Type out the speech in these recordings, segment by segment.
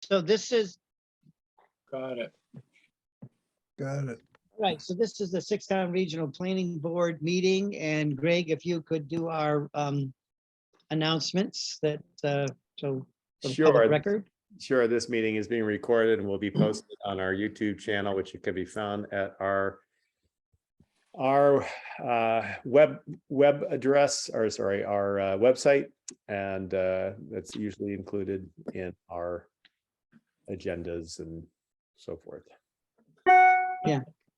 So this is, Got it. right, so this is the Town Regional Planning Board meeting, and Greg, if you could do our announcements that, so for the Sure. public record. Sure, this meeting is being recorded and will be posted on our YouTube channel, which can be found at our web address, or sorry, our website, and that's usually included in our agendas and so forth.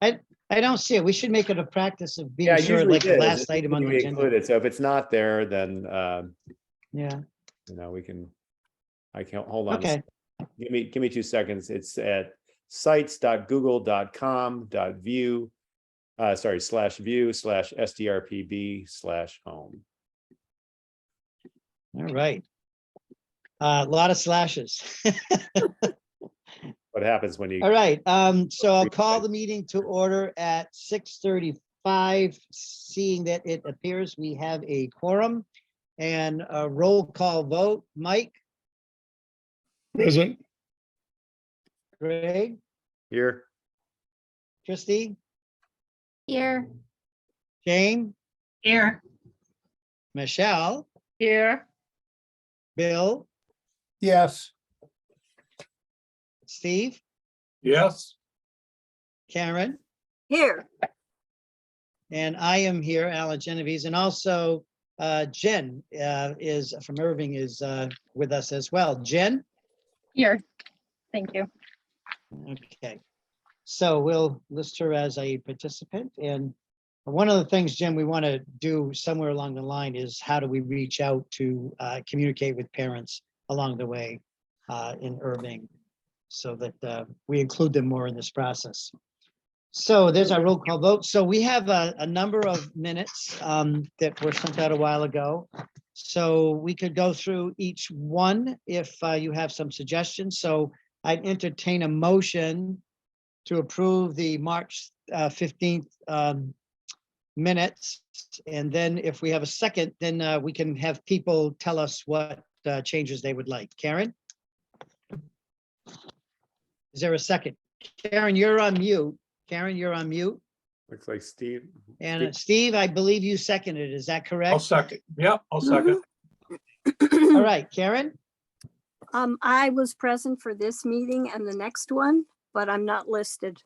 I don't see it. We should make it a practice of being Yeah, sure, usually like the it is. last It's item on the usually agenda. included. So if it's not there, then Yeah, we can. I can hold on. okay, Give me 2 seconds. It's at sites.google.com.view /view/STRPB/home. all right. A lot of slashes. What happens when you? All right, so I'll call the meeting to order at 6:35. Seeing that it appears we have a quorum and a roll call vote. Mike, Present. Greg, Here. Christie, Here. Jane, Here. Michelle, Here. Bill, Yes. Steve, Yes. Karen, Here. and I am here, Alan Genovese, and also Jen is from Irving is with us as well. Jen? Here. Thank you. Okay, so we'll list her as a participant, and one of the things, Jim, we want to do somewhere along the line is how do we reach out to communicate with parents along the way in Irving, so that we include them more in this process. So there's our roll call vote. So we have a number of minutes that were sent out a while ago. So we could go through each one if you have some suggestions. So I'd entertain a motion to approve the March 15th minutes. And then if we have a second, then we can have people tell us what changes they would like. Karen? Is there a second? Karen, you're on mute. Karen, you're on mute. Looks like Steve. And Steve, I believe you seconded. Is that I'll correct? second. Yep, I'll second. All right, Karen? I was present for this meeting and the next one, but I'm not listed.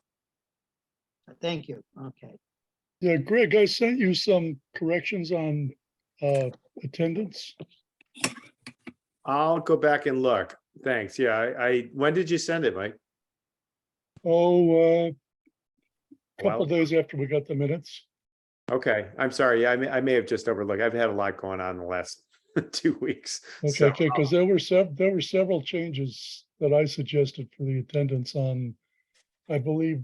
Thank you. Okay. Yeah, Greg, I sent you some corrections on attendance. I'll go back and look. Thanks. Yeah, I when did you send it, Mike? Oh, Wow. couple days after we got the minutes. Okay, I'm sorry. Yeah, I may have just overlooked. I've had a lot going on in the last 2 weeks. Okay, because there were several changes that I suggested for the attendance on, I believe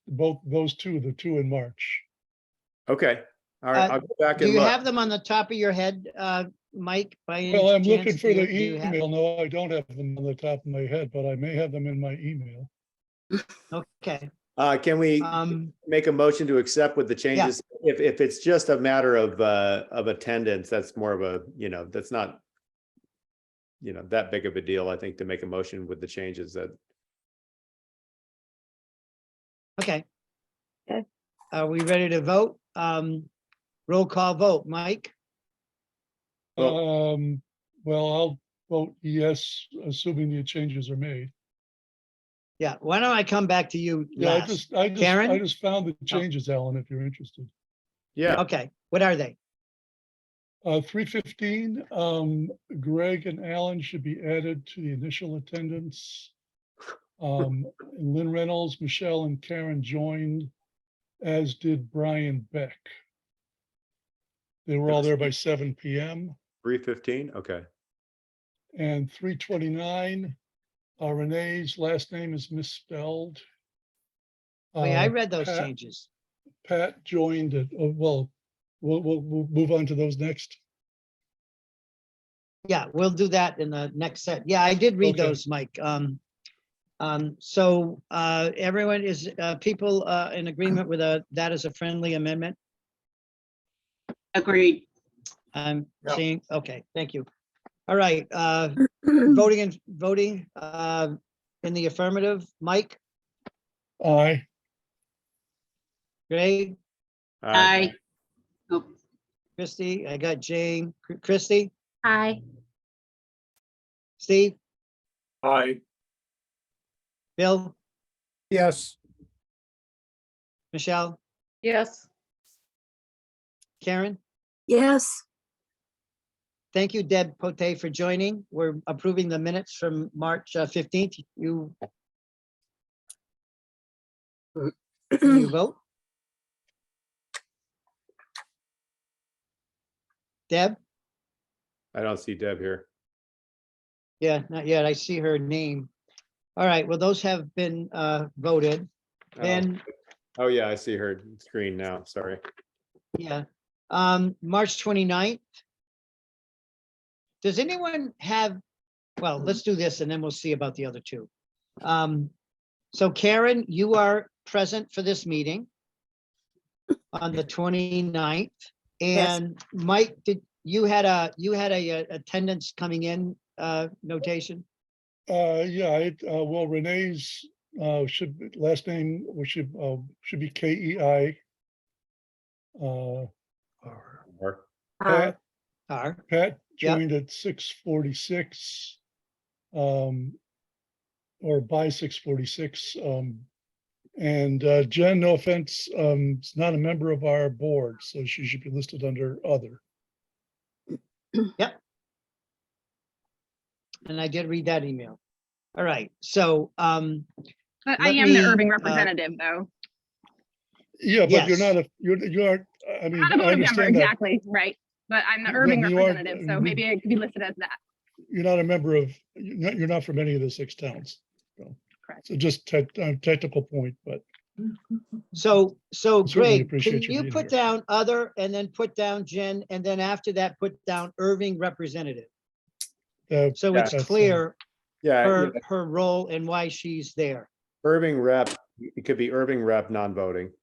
both those two, the two in March. Okay, all right. I'll go back Do and you look. have them on the top of your head, Mike? By any Well, I'm looking chance? for the Do you have- email. No, I don't have them on the top of my head, but I may have them in my email. Okay. Can we make a motion to accept with the changes? If it's just a matter of attendance, that's more of a, that's not, that big of a deal, I think, to make a motion with the changes that. Okay. Okay. Are we ready to vote? Roll call vote. Mike? Well, I'll vote yes, assuming the changes are made. Yeah, why don't I come back to you Yeah, last? I Karen? just found the changes, Alan, if you're interested. Yeah, Okay, what are they? 315, Greg and Alan should be added to the initial attendance. Lynn Reynolds, Michelle and Karen joined, as did Brian Beck. They were all there by 7 p.m. 3:15, okay. And 329, Renee's last name is misspelled. Wait, I read those Pat- changes. Pat joined it. Well, we'll move on to those next. Yeah, we'll do that in the next set. Yeah, I did read Okay. those, Mike. So everyone is, people in agreement with that as a friendly amendment? Agreed. I'm Yeah. seeing, okay, thank you. All right, voting in the affirmative, Mike, Aye. Greg, Aye. Christie, I got Jane, Christie, Aye. Steve, Aye. Bill, Yes. Michelle, Yes. Karen. Yes, Thank you, Deb Pote, for joining. We're approving the minutes from March 15th. You vote? Deb? I don't see Deb here. Yeah, not yet. I see her name. All right, well, those have been voted. Oh. Then, Oh, yeah, I see her screen now. Sorry. yeah, March 29th. Does anyone have, well, let's do this and then we'll see about the other two. So Karen, you are present for this meeting on the 29th. Yes. And Mike, you had a attendance coming in notation? Yeah, well, Renee's, last name, should be KEI. Or- aye. Are, Pat Yeah. joined at 6:46. Or by 6:46. And Jen, no offense, is not a member of our board, so she should be listed under other. and I did read that email. All right, so, But I Let am the me, Irving representative, though. Yeah, but you're Yes. not you aren't, I mean, Not a I board member, understand that exactly, right? But I'm the Yeah, Irving you are- representative, so maybe it could be listed as that. you're not a member of, you're not from any of the 6 towns. So- Correct. So just technical point, but so Certainly Greg, can appreciate you you being put here. down other and then put down Jen, and then after that, put down Irving representative? So it's that's, clear Yeah, her role and why she's there. Irving rep, it could be Irving rep, non-voting.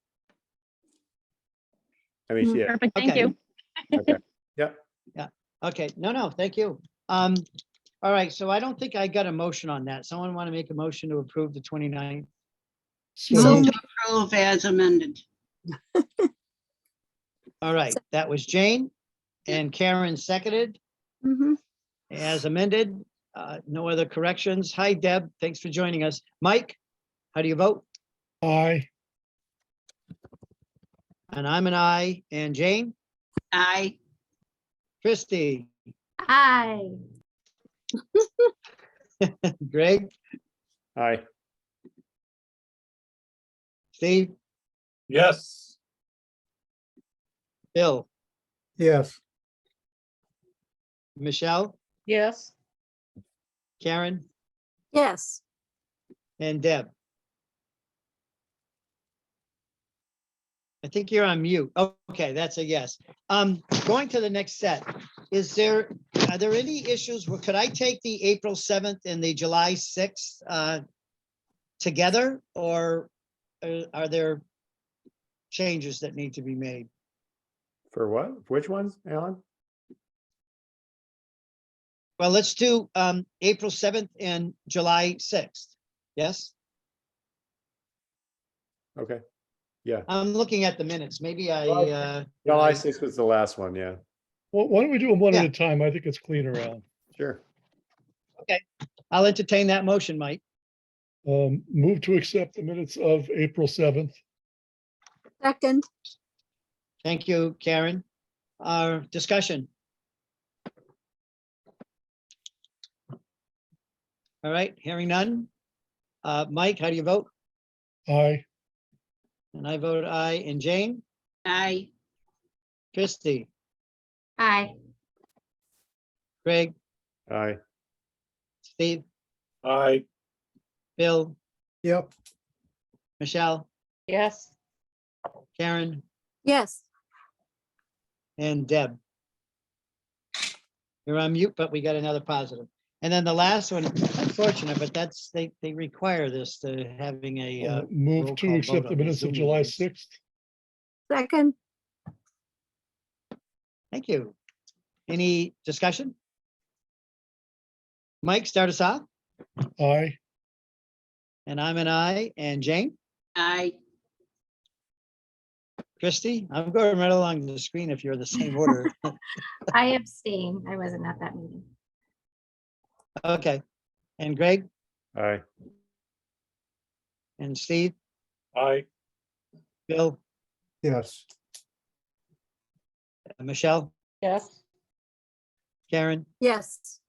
I mean, yeah, Perfect, thank Okay. you. Okay, no, thank you. All right, so I don't think I got a motion on that. Someone want to make a motion to approve the 29th? So Move. Approve as amended. All right, that was Jane and Karen seconded Mhm. as amended. No other corrections. Hi, Deb. Thanks for joining us. Mike, how do you vote? aye. And I'm an aye. And Jane, Aye. Christie, Aye. Greg, aye. Steve, Yes. Bill, Yes. Michelle, Yes. Karen, Yes, and Deb. I think you're on mute. Oh, okay, that's a yes. Going to the next set. Are there any issues? Could I take the April 7th and the July 6th together, or are there changes that need to be made? For what? Which ones, Alan? Well, let's do April 7th and July 6th. Yes, Okay, yeah. I'm looking at the minutes. Maybe July 6th was the last one, yeah, Well, why don't we do them one at Yeah. a time? I think it's cleaner, Alan. sure. I'll entertain that motion, Mike. Move to accept the minutes of April 7th. second, Thank you, Karen. Discussion. All right, hearing none. Mike, how do you vote? Aye. And I vote aye. And Jane, Aye. Christie, Aye. Greg, Aye. Steve, Aye. Bill, Yep. Michelle, Yes. Karen, yes. and Deb. You're on mute, but we got another positive. And then the last one, unfortunate, but they require this to having a roll Move to call accept vote the on minutes of Zoom July meetings. 6th. Second, Thank you. Any discussion? Mike, start us off, Aye. and I'm an I, and Jane, aye, Christie, I'm going right along the screen if you're the same order. I abstain. I wasn't at that meeting. Okay, and Greg Aye. and Steve, Aye. Bill, Yes. Michelle, Yes. Karen, Yes,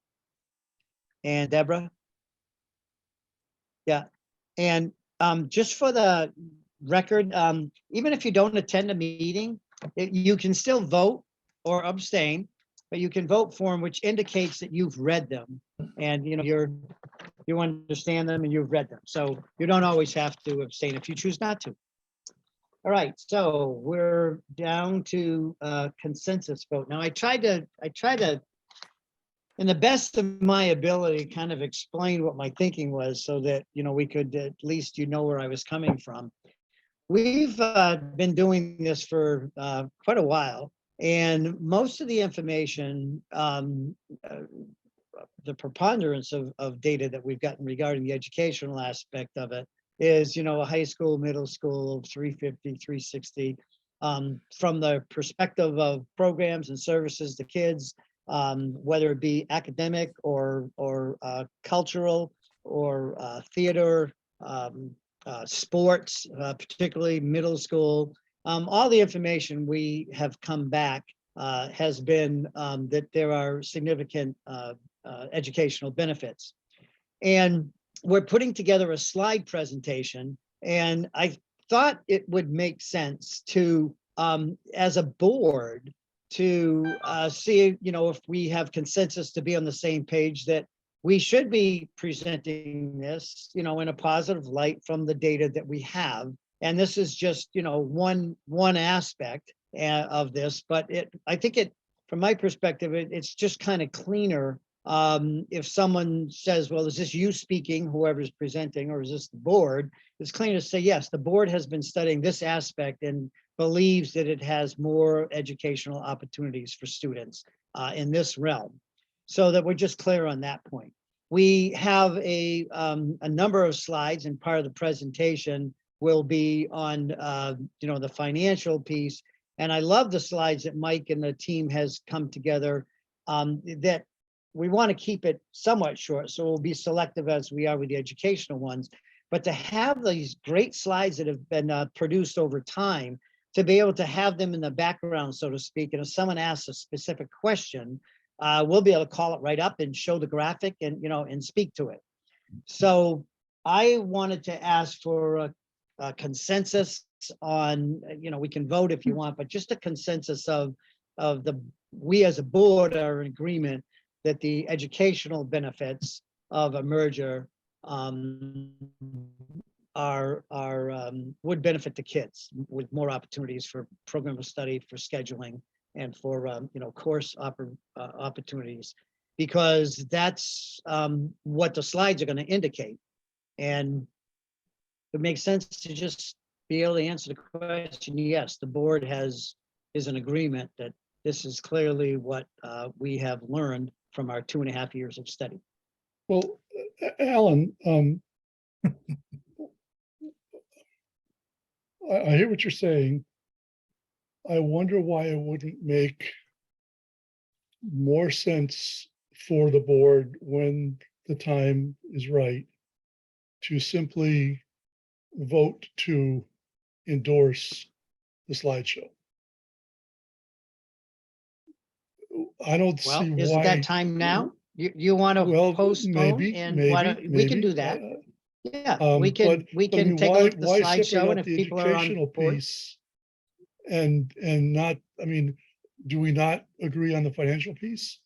and Deborah. Yeah, and just for the record, even if you don't attend a meeting, you can still vote or abstain, but you can vote for them, which indicates that you've read them and you understand them and you've read them. So you don't always have to abstain if you choose not to. All right, so we're down to consensus vote. Now I tried to, in the best of my ability, kind of explain what my thinking was so that, we could at least, where I was coming from. We've been doing this for quite a while, and most of the information, the preponderance of data that we've gotten regarding the educational aspect of it is, a high school, middle school, 350, 360, from the perspective of programs and services to kids, whether it be academic or cultural or theater, sports, particularly middle school. All the information we have come back has been that there are significant educational benefits. And we're putting together a slide presentation, and I thought it would make sense to, as a board, to see, if we have consensus to be on the same page that we should be presenting this, in a positive light from the data that we have. And this is just, one aspect of this, but I think from my perspective, it's just kind of cleaner. If someone says, well, is this you speaking, whoever's presenting, or is this the board? It's clean to say, yes, the board has been studying this aspect and believes that it has more educational opportunities for students in this realm, so that we're just clear on that point. We have a number of slides, and part of the presentation will be on the financial piece. And I love the slides that Mike and the team has come together, that we want to keep it somewhat short, so we'll be selective as we are with the educational ones. But to have these great slides that have been produced over time, to be able to have them in the background, so to speak, and if someone asks a specific question, we'll be able to call it right up and show the graphic and, and speak to it. So I wanted to ask for a consensus on, we can vote if you want, but just a consensus of we as a board are in agreement that the educational benefits of a merger would benefit the kids with more opportunities for program of study, for scheduling, and for course opportunities, because that's what the slides are going to indicate. And it makes sense to just be able to answer the question. Yes, the board is in agreement that this is clearly what we have learned from our 2.5 years of study. Well, Alan, I hear what you're saying. I wonder why it wouldn't make more sense for the board, when the time is right, to simply vote to endorse the slideshow. I don't Well, see is why. that time now? You want to Well, postpone, maybe, and why don't we can do that? Yeah, we can but I mean, take a look at the why separate slideshow, out and if the people are on educational board. piece and not, I mean, do we not agree on the financial piece?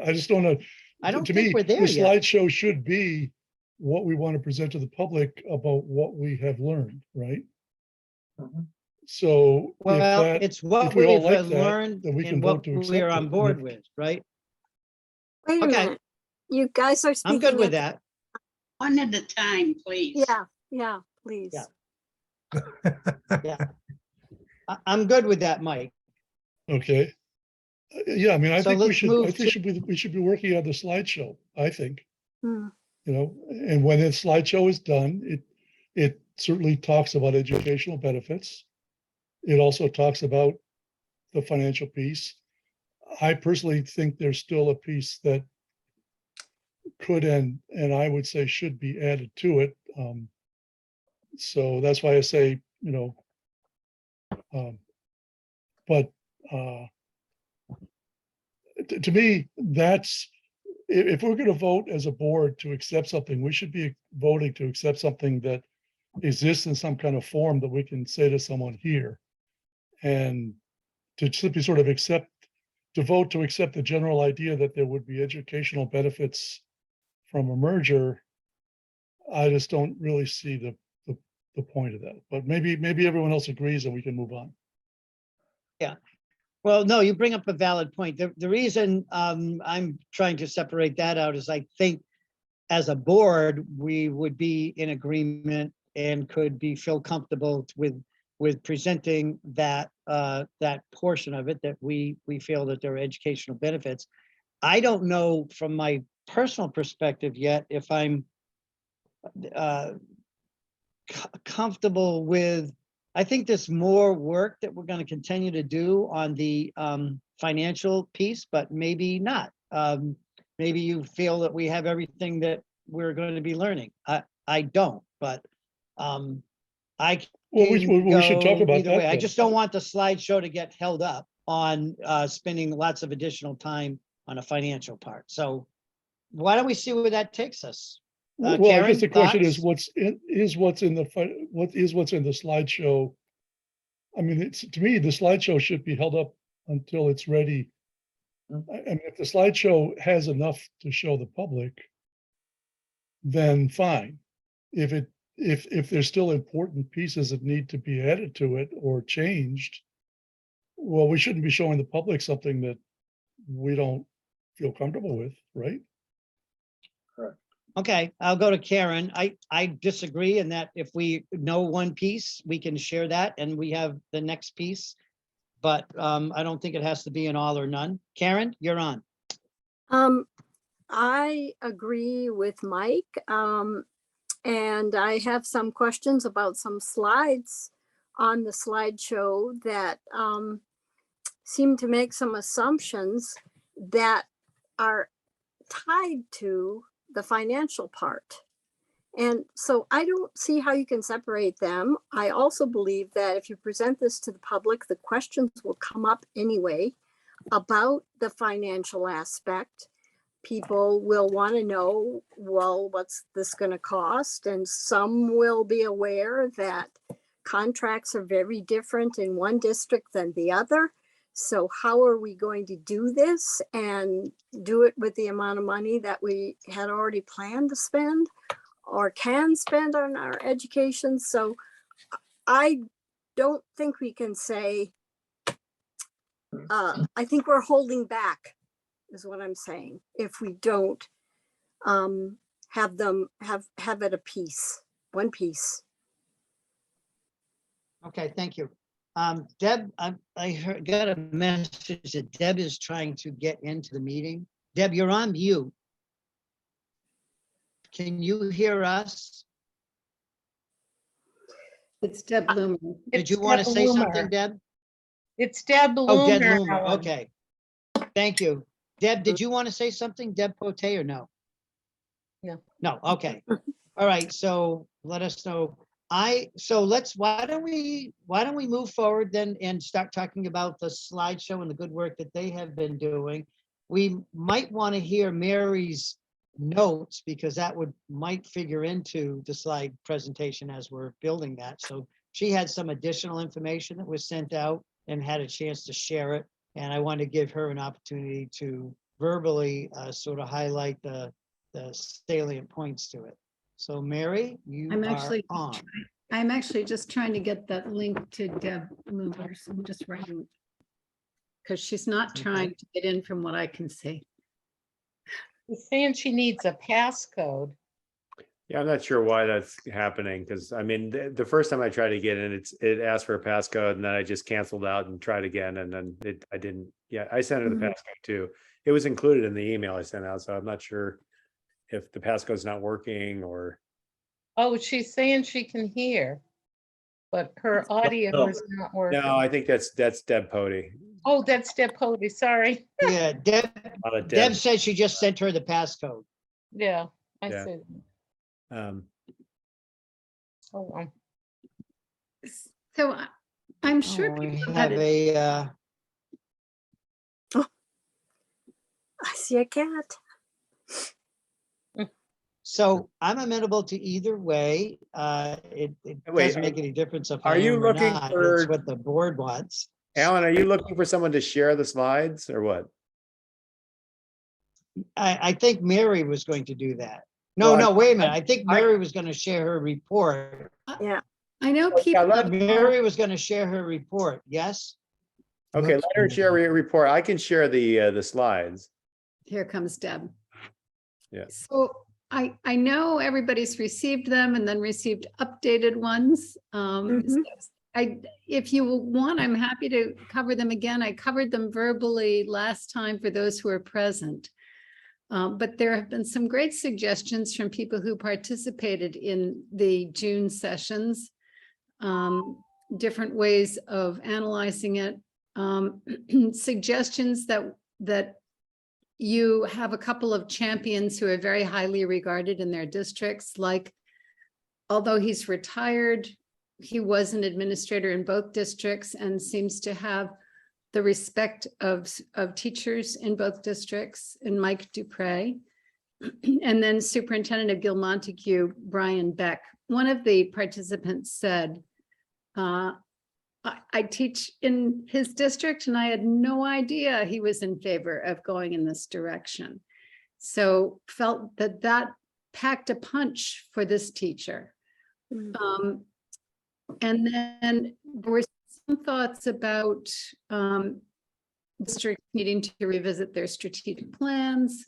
I just don't know. I don't To think me, we're the there yet. slideshow should be what we want to present to the public about what we have learned, right? So Well, it's what if we all we've like that, learned then we can and vote what to we accept are it. on And board if- with, right? wait a Okay. minute. You guys are speaking. I'm good with at- that. one at a time, please. Yeah, please. Yeah. I'm good with that, Mike. Okay, Yeah, I mean, I So think we let's should, move I think we should be working on the slideshow, I think. Hmm. You know, and when the slideshow is done, it certainly talks about educational benefits. It also talks about the financial piece. I personally think there's still a piece that could and I would say should be added to it. So that's why I say, you know, but to me, that's if we're going to vote as a board to accept something, we should be voting to accept something that exists in some kind of form that we can say to someone here. And to simply sort of to vote to accept the general idea that there would be educational benefits from a merger, I just don't really see the point of that. But maybe everyone else agrees and we can move on. Well, no, you bring up a valid point. The reason I'm trying to separate that out is I think as a board, we would be in agreement and could feel comfortable with presenting that that portion of it, that we feel that there are educational benefits. I don't know from my personal perspective yet if I'm comfortable with. I think there's more work that we're going to continue to do on the financial piece, but maybe not. Maybe you feel that we have everything that we're going to be learning. I don't, but I Well, we can should talk go about either that way. I then. just don't want the slideshow to get held up on spending lots of additional time on a financial part. So why don't we see where that takes us? Well, I guess Karen, the question is thoughts? what's in the slideshow. I mean, it's to me, the slideshow should be held up until it's ready. I mean, if the slideshow has enough to show the public, then fine. If there's still important pieces that need to be added to it or changed, well, we shouldn't be showing the public something that we don't feel comfortable with, right? Okay, I'll go to Karen. I disagree in that if we know one piece, we can share that and we have the next piece. But I don't think it has to be an all or none. Karen, you're on. I agree with Mike. And I have some questions about some slides on the slideshow that seem to make some assumptions that are tied to the financial part. And so I don't see how you can separate them. I also believe that if you present this to the public, the questions will come up anyway about the financial aspect. People will want to know, well, what's this going to cost? And some will be aware that contracts are very different in one district than the other. So how are we going to do this and do it with the amount of money that we had already planned to spend or can spend on our education? So I don't think we can say, I think we're holding back is what I'm saying, if we don't have them have it a piece, one piece. Okay, thank you. Deb, I got a message that Deb is trying to get into the meeting. Deb, you're on mute. Can you hear us? It's Deb Bloomer. Did you want to say something, Deb? It's Deb Oh, Deb Bloomer. Loomer, okay. Thank you. Deb, did you want to say something, Deb Pote, or no? No. No, okay. All right, so let us know. Why don't we move forward then and start talking about the slideshow and the good work that they have been doing. We might want to hear Mary's notes because that might figure into the slide presentation as we're building that. So she had some additional information that was sent out and had a chance to share it. And I want to give her an opportunity to verbally sort of highlight the salient points to it. So Mary, you I'm are actually, on. I'm actually just trying to get that link to Deb Bloomer. So I'm just writing. Because she's not Okay. trying to get in from what I can see. She's saying she needs a passcode. Yeah, I'm not sure why that's happening, because I mean, the first time I tried to get in, it asked for a passcode, and then I just canceled out and tried again, and then I didn't, yeah, I sent her the Mhm. passcode too. It was included in the email I sent out, so I'm not sure if the passcode's not working or, Oh, she's saying she can hear, but her audio No. is not no, working. I think that's Deb Pody. Oh, that's Deb Cody, sorry. Yeah, Deb, Not a Deb said she just sent her the passcode. Yeah, I Yeah. see. Hold on. So I'm Oh, sure we people have had, a, I see a cat. so I'm amenable to either way. It Wait, doesn't make any difference if are I you am or looking not. for- It's what the board wants. Alan, are you looking for someone to share the slides or what? I think Mary was going to do that. No, Well, no, wait a minute. I think I- Mary was going to share her report. I know Yeah, people, let- Mary was going to share her report, yes? Okay, Let's let her do share that. a report. I can share the slides. here comes Deb. Yeah. So I know everybody's received them and then received updated ones. Mhm. If you want, I'm happy to cover them again. I covered them verbally last time for those who are present. But there have been some great suggestions from people who participated in the June sessions. Different ways of analyzing it. Suggestions that you have a couple of champions who are very highly regarded in their districts, like, although he's retired, he was an administrator in both districts and seems to have the respect of teachers in both districts, and Mike Dupre. And then Superintendent of Gil Montague, Brian Beck. One of the participants said, I teach in his district and I had no idea he was in favor of going in this direction. So felt that packed a punch for this teacher. Mm. And then there were some thoughts about districts needing to revisit their strategic plans.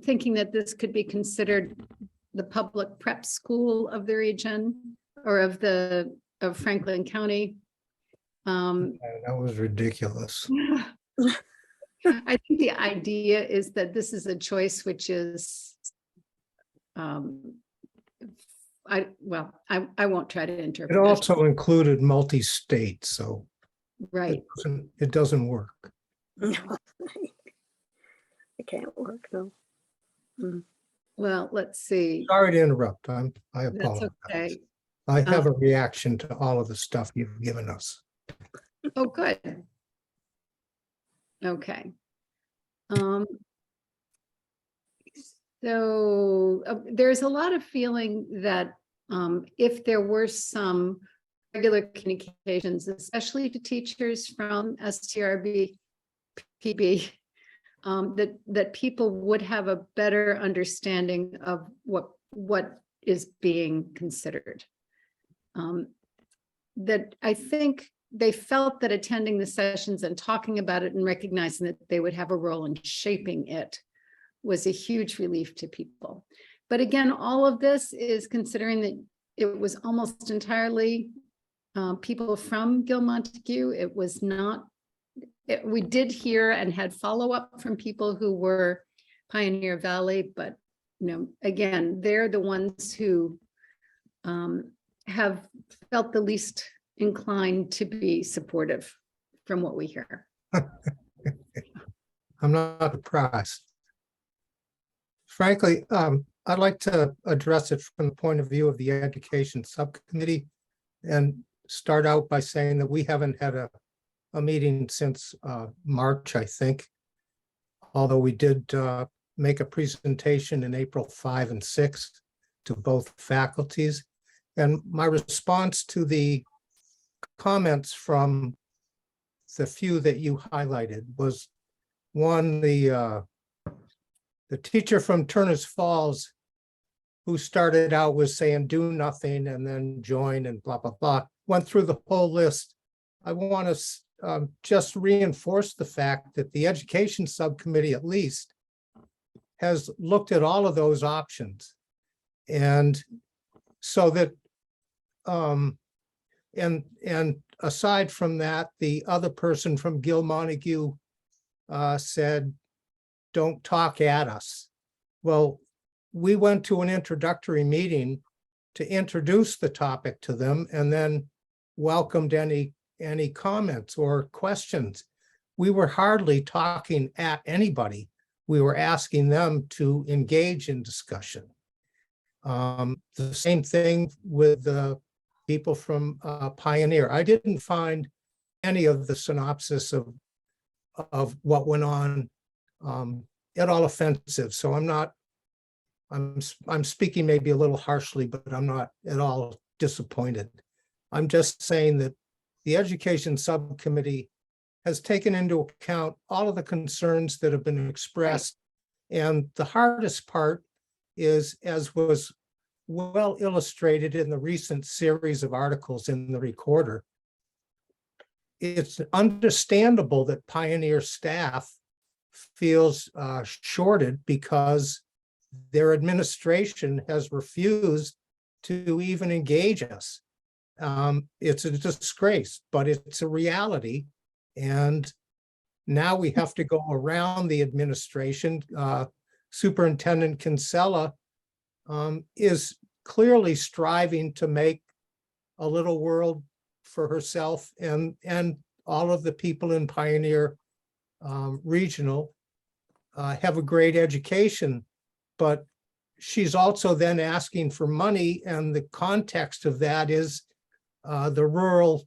Thinking that this could be considered the public prep school of the region or of Franklin County. That was ridiculous. I think the idea is that this is a choice which is, I won't try to It interpret. it. also included multi-state, so Right. it doesn't work. It can't work, no. Well, let's see. Sorry to interrupt. I That's apologize. okay. I have a reaction to all of the stuff you've given us. Oh, good. Okay. So there's a lot of feeling that if there were some regular communications, especially to teachers from STRB, PB, that people would have a better understanding of what is being considered. That I think they felt that attending the sessions and talking about it and recognizing that they would have a role in shaping it was a huge relief to people. But again, all of this is considering that it was almost entirely people from Gil Montague. It was not, we did hear and had follow-up from people who were Pioneer Valley, but again, they're the ones who have felt the least inclined to be supportive from what we hear. I'm not surprised. Frankly, I'd like to address it from the point of view of the Education Subcommittee and start out by saying that we haven't had a meeting since March, I think. Although we did make a presentation in April 5 and 6 to both faculties. And my response to the comments from the few that you highlighted was one, the teacher from Turner's Falls who started out with saying do nothing and then join and blah, blah, blah, went through the whole list. I want to just reinforce the fact that the Education Subcommittee at least has looked at all of those options. And so that, and aside from that, the other person from Gil Montague said, don't talk at us. Well, we went to an introductory meeting to introduce the topic to them and then welcomed any comments or questions. We were hardly talking at anybody. We were asking them to engage in discussion. The same thing with the people from Pioneer. I didn't find any of the synopsis of what went on at all offensive. So I'm speaking maybe a little harshly, but I'm not at all disappointed. I'm just saying that the Education Subcommittee has taken into account all of the concerns that have been expressed. And the hardest part is, as was well illustrated in the recent series of articles in the Recorder, it's understandable that Pioneer staff feels shorted because their administration has refused to even engage us. It's a disgrace, but it's a reality. And now we have to go around the administration. Superintendent Kinsella is clearly striving to make a little world for herself and all of the people in Pioneer Regional have a great education, but she's also then asking for money, and the context of that is the rural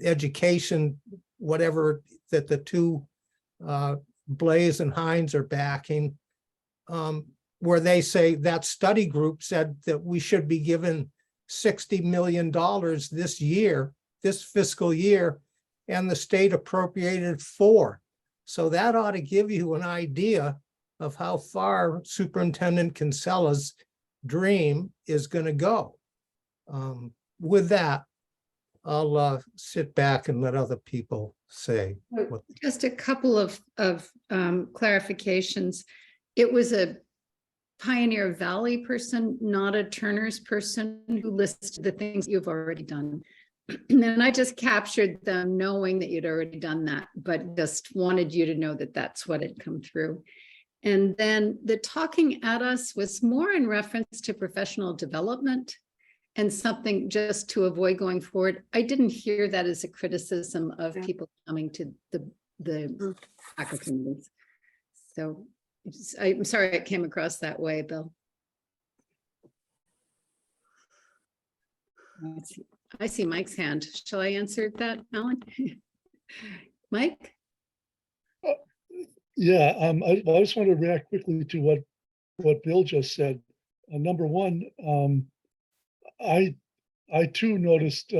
education, whatever that the two Blaze and Hines are backing, where they say that study group said that we should be given $60 million this year, this fiscal year, and the state appropriated $4 million. So that ought to give you an idea of how far Superintendent Kinsella's dream is going to go. With that, I'll sit back and let other people say. what- Just a couple of clarifications. It was a Pioneer Valley person, not a Turner's person, who listed the things you've already done. And I just captured them knowing that you'd already done that, but just wanted you to know that that's what had come through. And then the talking at us was more in reference to professional development and something just to avoid going forward. I didn't hear that as a criticism of people coming to the faculty meetings. So I'm sorry it came across that way, Bill. I see Mike's hand. Shall I answer that, Alan? Mike? Yeah, I just want to react quickly to what Bill just said. Number one, I too noticed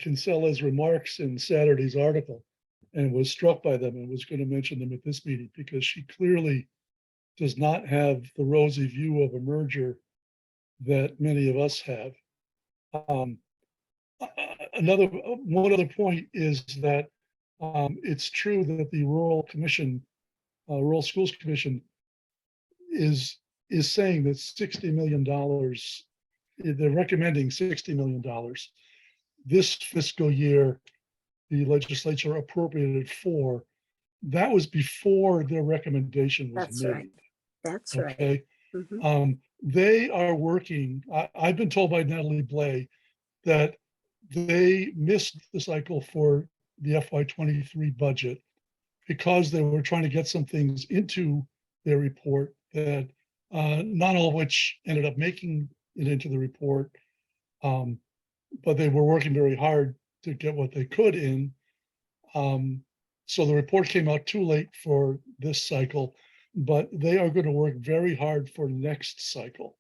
Kinsella's remarks in Saturday's article and was struck by them and was going to mention them at this meeting because she clearly does not have the rosy view of a merger that many of us have. One other point is that it's true that the Rural Schools Commission is saying that $60 million, they're recommending $60 million. This fiscal year, the legislature appropriated $4 million. That was before their recommendation was That's made. right. That's right. Okay. Mhm. They are working. I've been told by Natalie Blay that they missed the cycle for the FY23 budget because they were trying to get some things into their report that not all of which ended up making it into the report. But they were working very hard to get what they could in. So the report came out too late for this cycle, but they are going to work very hard for next cycle.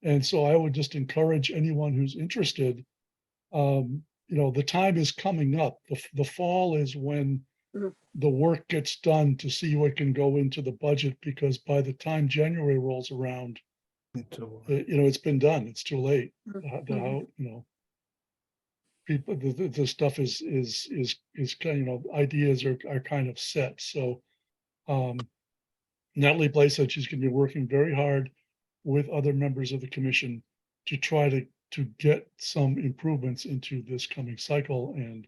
And so I would just encourage anyone who's interested, the time is coming up. The fall is when Mhm. the work gets done to see what can go into the budget, because by the time January rolls around, it's been done. It's too late. People, the stuff is kind of, ideas are kind of set. So, Natalie Blais said she's going to be working very hard with other members of the commission to try to get some improvements into this coming cycle. And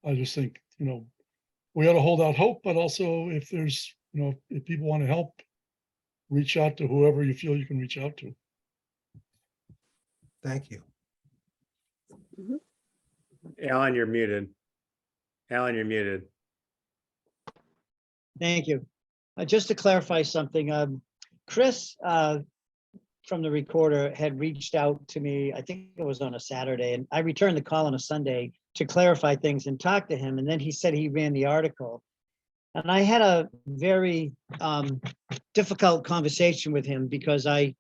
I just think, we ought to hold out hope, but also if there's, if people want to help, reach out to whoever you feel you can reach out to. Thank you. Alan, you're muted. Alan, you're muted. Thank you. Just to clarify something, Chris from the recorder had reached out to me, I think it was on a Saturday, and I returned the call on a Sunday to clarify things and talk to him. And then he said he ran the article. And I had a very difficult conversation with him because I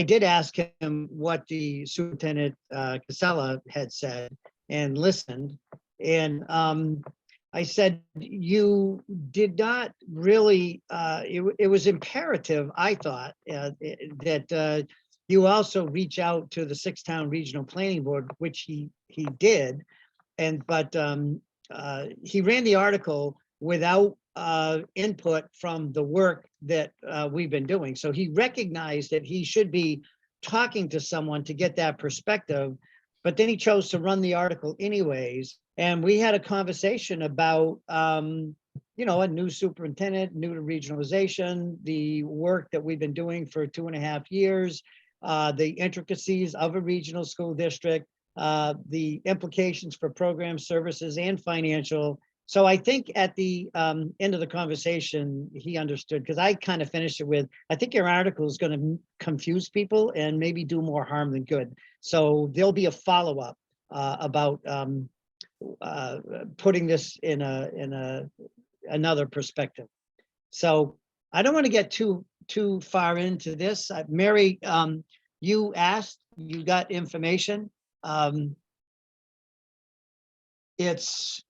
did ask him what the superintendent Casella had said and listened. And I said, you did not really, it was imperative, I thought, that you also reach out to the Town Regional Planning Board, which he did. But he ran the article without input from the work that we've been doing. So he recognized that he should be talking to someone to get that perspective, but then he chose to run the article anyways. And we had a conversation about, a new superintendent, new to regionalization, the work that we've been doing for 2.5 years, the intricacies of a regional school district, the implications for program services and financial. So I think at the end of the conversation, he understood, because I kind of finished it with, I think your article is going to confuse people and maybe do more harm than good. So there'll be a follow-up about putting this in another perspective. So I don't want to get too far into this. Mary, you asked, you got information. It's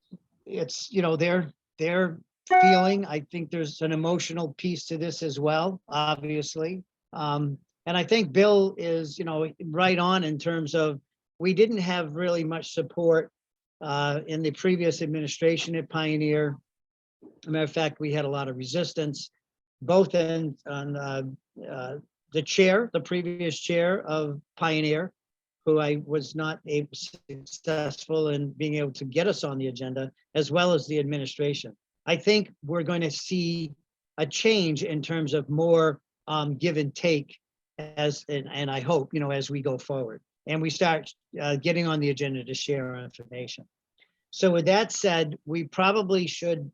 their feeling. I think there's an emotional piece to this as well, obviously. And I think Bill is, right on in terms of, we didn't have really much support in the previous administration at Pioneer. As a matter of fact, we had a lot of resistance, both on the chair, the previous chair of Pioneer, who I was not successful in being able to get us on the agenda, as well as the administration. I think we're going to see a change in terms of more give and take and I hope, as we go forward and we start getting on the agenda to share our information. So with that said, we probably should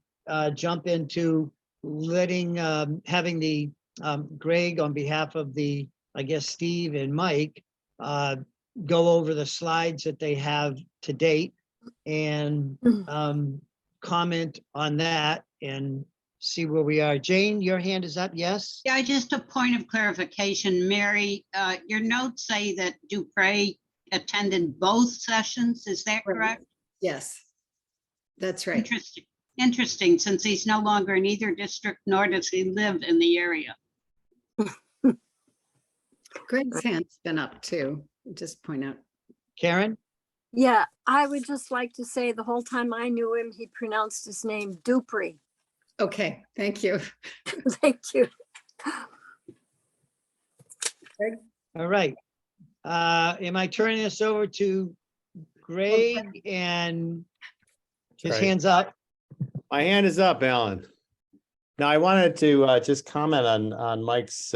jump into having the Greg, on behalf of the, I guess, Steve and Mike, go over the slides that they have to date and comment on that and see where we are. Jane, your hand is up, yes? Yeah, just a point of clarification, Mary, your notes say that Dupre attended both sessions, is that correct? Yes, that's right. Interesting, since he's no longer in either district, nor does he live in the area. Greg's hand's been up too. Just point out. Karen? Yeah, I would just like to say the whole time I knew him, he pronounced his name Dupree. Okay, thank you. Thank you. All right. Am I turning this over to Greg and his Right. hands up? My hand is up, Alan. Now, I wanted to just comment on Mike's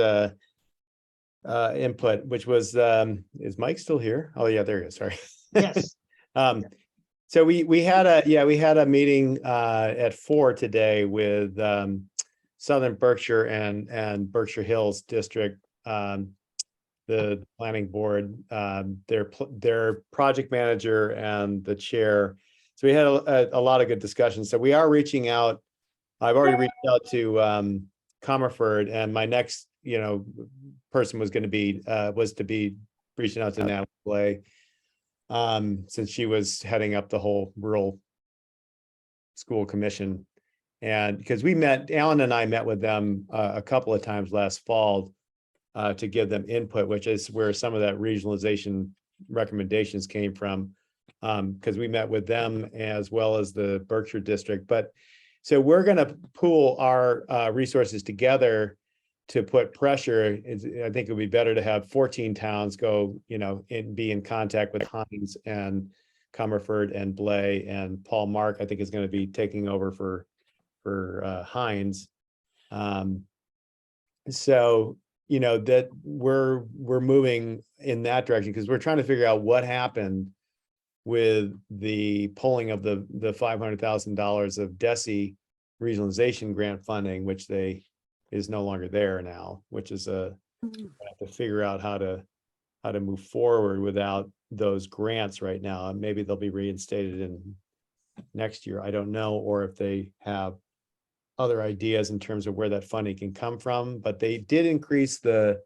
input, which was, is Mike still here? Oh, yeah, there he is. Sorry. Yes. So we had a meeting at 4 today with Southern Berkshire and Berkshire Hills District, the planning board, their project manager and the chair. So we had a lot of good discussions. So we are reaching out. I've already reached out to Comerford, and my next person was to be reaching out to Natalie Blais, since she was heading up the whole rural school commission. And because Alan and I met with them a couple of times last fall to give them input, which is where some of that regionalization recommendations came from, because we met with them as well as the Berkshire district. But so we're going to pool our resources together to put pressure, I think it would be better to have 14 towns go, be in contact with Hines and Comerford and Blay, and Paul Mark, I think, is going to be taking over for Hines. So, that we're moving in that direction because we're trying to figure out what happened with the pulling of the $500,000 of DESI regionalization grant funding, which is no longer there now, which is we have to figure out how to move forward without those grants right now. And maybe they'll be reinstated in next year. I don't know, or if they have other ideas in terms of where that funding can come from, but they did increase the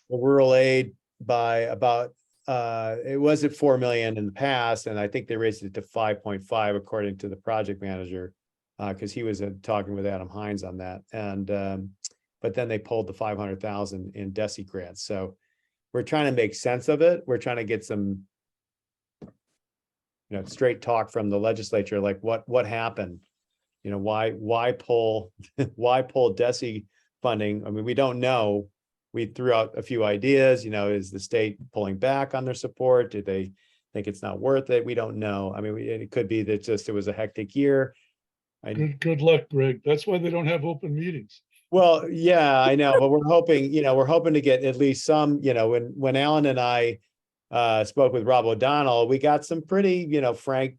rural aid by about it was at 4 million in the past, and I think they raised it to 5.5 according to the project manager, because he was talking with Adam Hines on that. And but then they pulled the 500,000 in DESI grants. So we're trying to make sense of it. We're trying to get some straight talk from the legislature, like what happened. Why pull DESI funding? I mean, we don't know. We threw out a few ideas. Is the state pulling back on their support? Do they think it's not worth it? We don't know. I mean, it could be that it was a hectic year. Good luck, Greg. That's why they don't have open meetings. Well, yeah, I know, but we're hoping to get at least some. When Alan and I spoke with Rob O'Donnell, we got some pretty frank.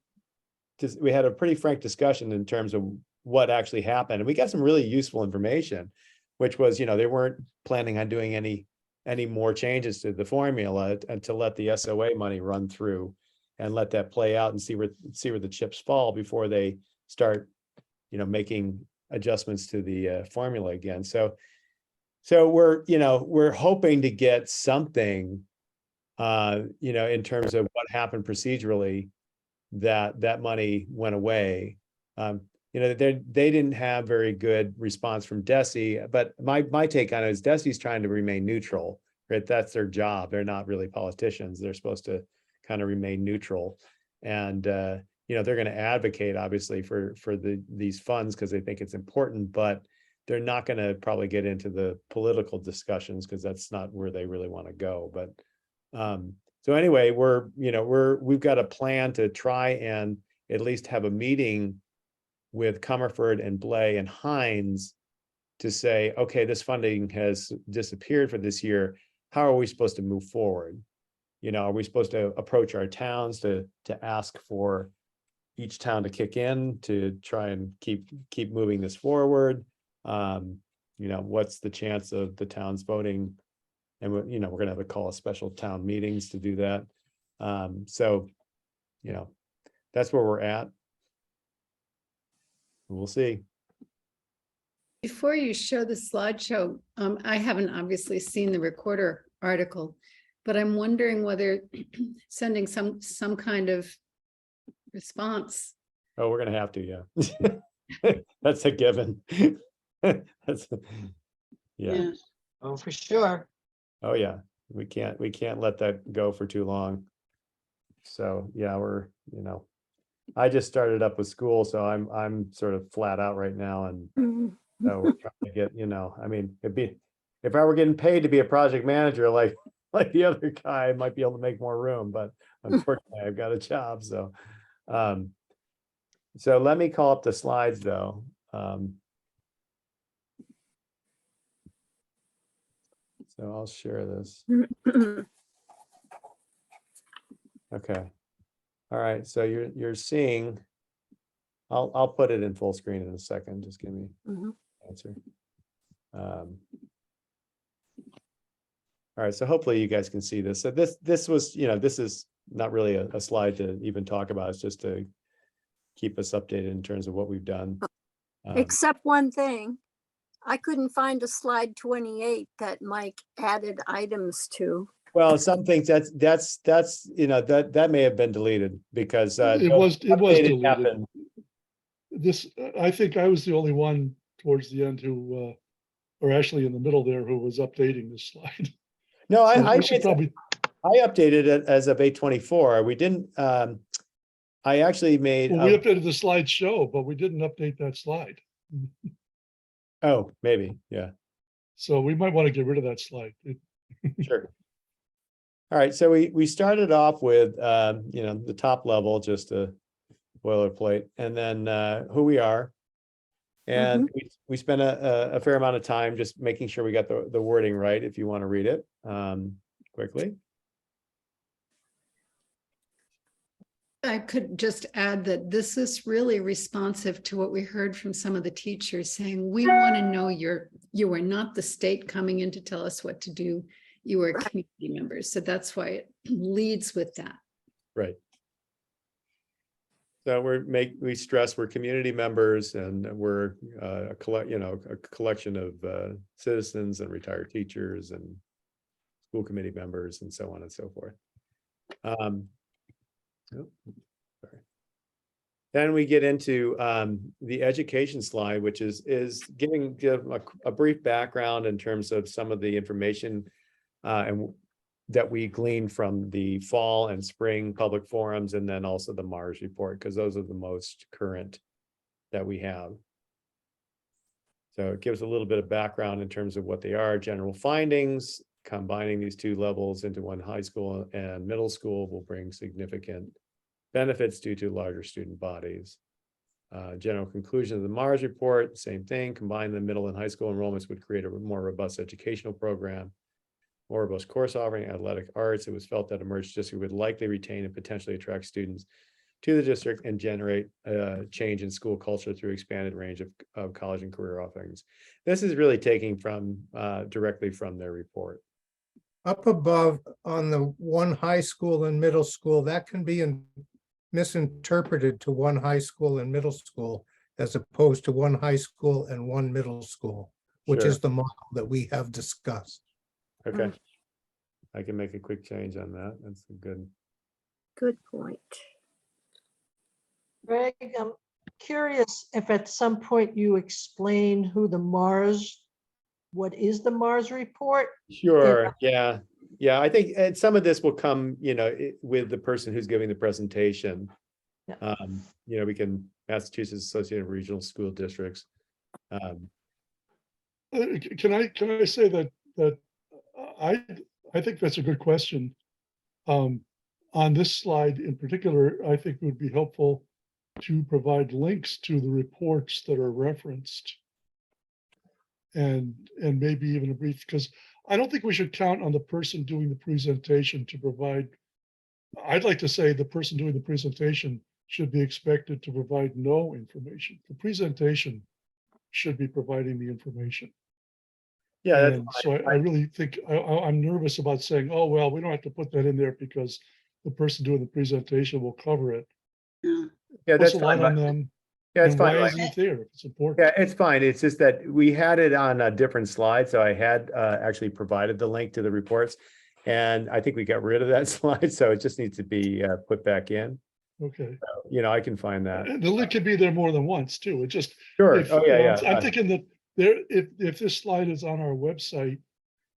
We had a pretty frank discussion in terms of what actually happened, and we got some really useful information, which was, they weren't planning on doing any more changes to the formula and to let the SOA money run through and let that play out and see where the chips fall before they start, making adjustments to the formula again. So we're hoping to get something, in terms of what happened procedurally, that money went away. They didn't have very good response from DESI, but my take on it is DESI's trying to remain neutral, right? That's their job. They're not really politicians. They're supposed to kind of remain neutral. And, they're going to advocate, obviously, for these funds because they think it's important, but they're not going to probably get into the political discussions because that's not where they really want to go. But so anyway, we've got a plan to try and at least have a meeting with Comerford and Blay and Hines to say, okay, this funding has disappeared for this year. How are we supposed to move forward? Are we supposed to approach our towns to ask for each town to kick in to try and keep moving this forward? What's the chance of the towns voting? And we're going to have to call a special town meetings to do that. So that's where we're at. We'll see. Before you show the slideshow, I haven't obviously seen the recorder article, but I'm wondering whether sending some kind of response. Oh, we're gonna have to, yeah. That's a given. That's yeah. Oh, for sure. Oh, yeah. We can't let that go for too long. So yeah, I just started up with school, so I'm sort of flat out right now, and so we're trying to get, I mean, if I were getting paid to be a project manager like the other guy, I might be able to make more room, but unfortunately I've got a job. So let me call up the slides though. So I'll share this. Okay. All right, so you're seeing, I'll put it in full screen in a second. Just give me an answer. All right, so hopefully you guys can see this. So this was, this is not really a slide to even talk about. It's just to keep us updated in terms of what we've done. Except one thing, I couldn't find a slide 28 that Mike added items to. Well, some things that's that may have been deleted because It was deleted. happened. I think I was the only one towards the end who, or actually in the middle there, who was updating this slide. No, So I we should probably, I updated it as of 8/24. We didn't. I actually made. well, we updated the slideshow, but we didn't update that slide. Oh, maybe, yeah. So we might want to get rid of that slide. Sure. All right, so we started off with, the top level, just a boilerplate, and then who we are. And we spent a fair amount of time just making sure we got the wording right, if you want to read it quickly. I could just add that this is really responsive to what we heard from some of the teachers saying, we want to know you are not the state coming in to tell us what to do. You are community members. So that's why it leads with that. Right. So we stress we're community members, and we're a collection of citizens and retired teachers and school committee members and so on and so forth. Sorry. Then we get into the education slide, which is giving a brief background in terms of some of the information and that we gleaned from the fall and spring public forums, and then also the Mars report, because those are the most current that we have. So it gives a little bit of background in terms of what they are, general findings. Combining these two levels into one high school and middle school will bring significant benefits due to larger student bodies. General conclusion of the Mars report, same thing. Combine the middle and high school enrollments would create a more robust educational program, more robust course offering, athletic arts. It was felt that a merged district would likely retain and potentially attract students to the district and generate a change in school culture through expanded range of college and career offerings. This is really taking from directly from their report. Up above on the one high school and middle school, that can be misinterpreted to one high school and middle school as opposed to one high school and one middle school, which is the model that we have discussed. Okay. I can make a quick change on that. That's a Good point. Greg, I'm curious if at some point you explain what is the Mars report? Sure. Yeah. I think some of this will come, with the person who's giving the presentation. Yeah. We can, Massachusetts Association of Regional School Districts. Can I say that I think that's a good question. On this slide in particular, I think it would be helpful to provide links to the reports that are referenced. And maybe even a brief, because I don't think we should count on the person doing the presentation to provide. I'd like to say the person doing the presentation should be expected to provide no information. The presentation should be providing the information. Yeah. And so I really think I'm nervous about saying, oh, well, we don't have to put that in there because the person doing the presentation will cover it. Yeah, Puts that's a lot fine. on them. Yeah, it's And fine. why isn't it there if it's important? Yeah, it's fine. It's just that we had it on a different slide. So I had actually provided the link to the reports, and I think we got rid of that slide. So it just needs to be put back in. Okay. I can find that. And the link could be there more than once too. It just. Sure. if, Oh, yeah. I'm thinking that if this slide is on our website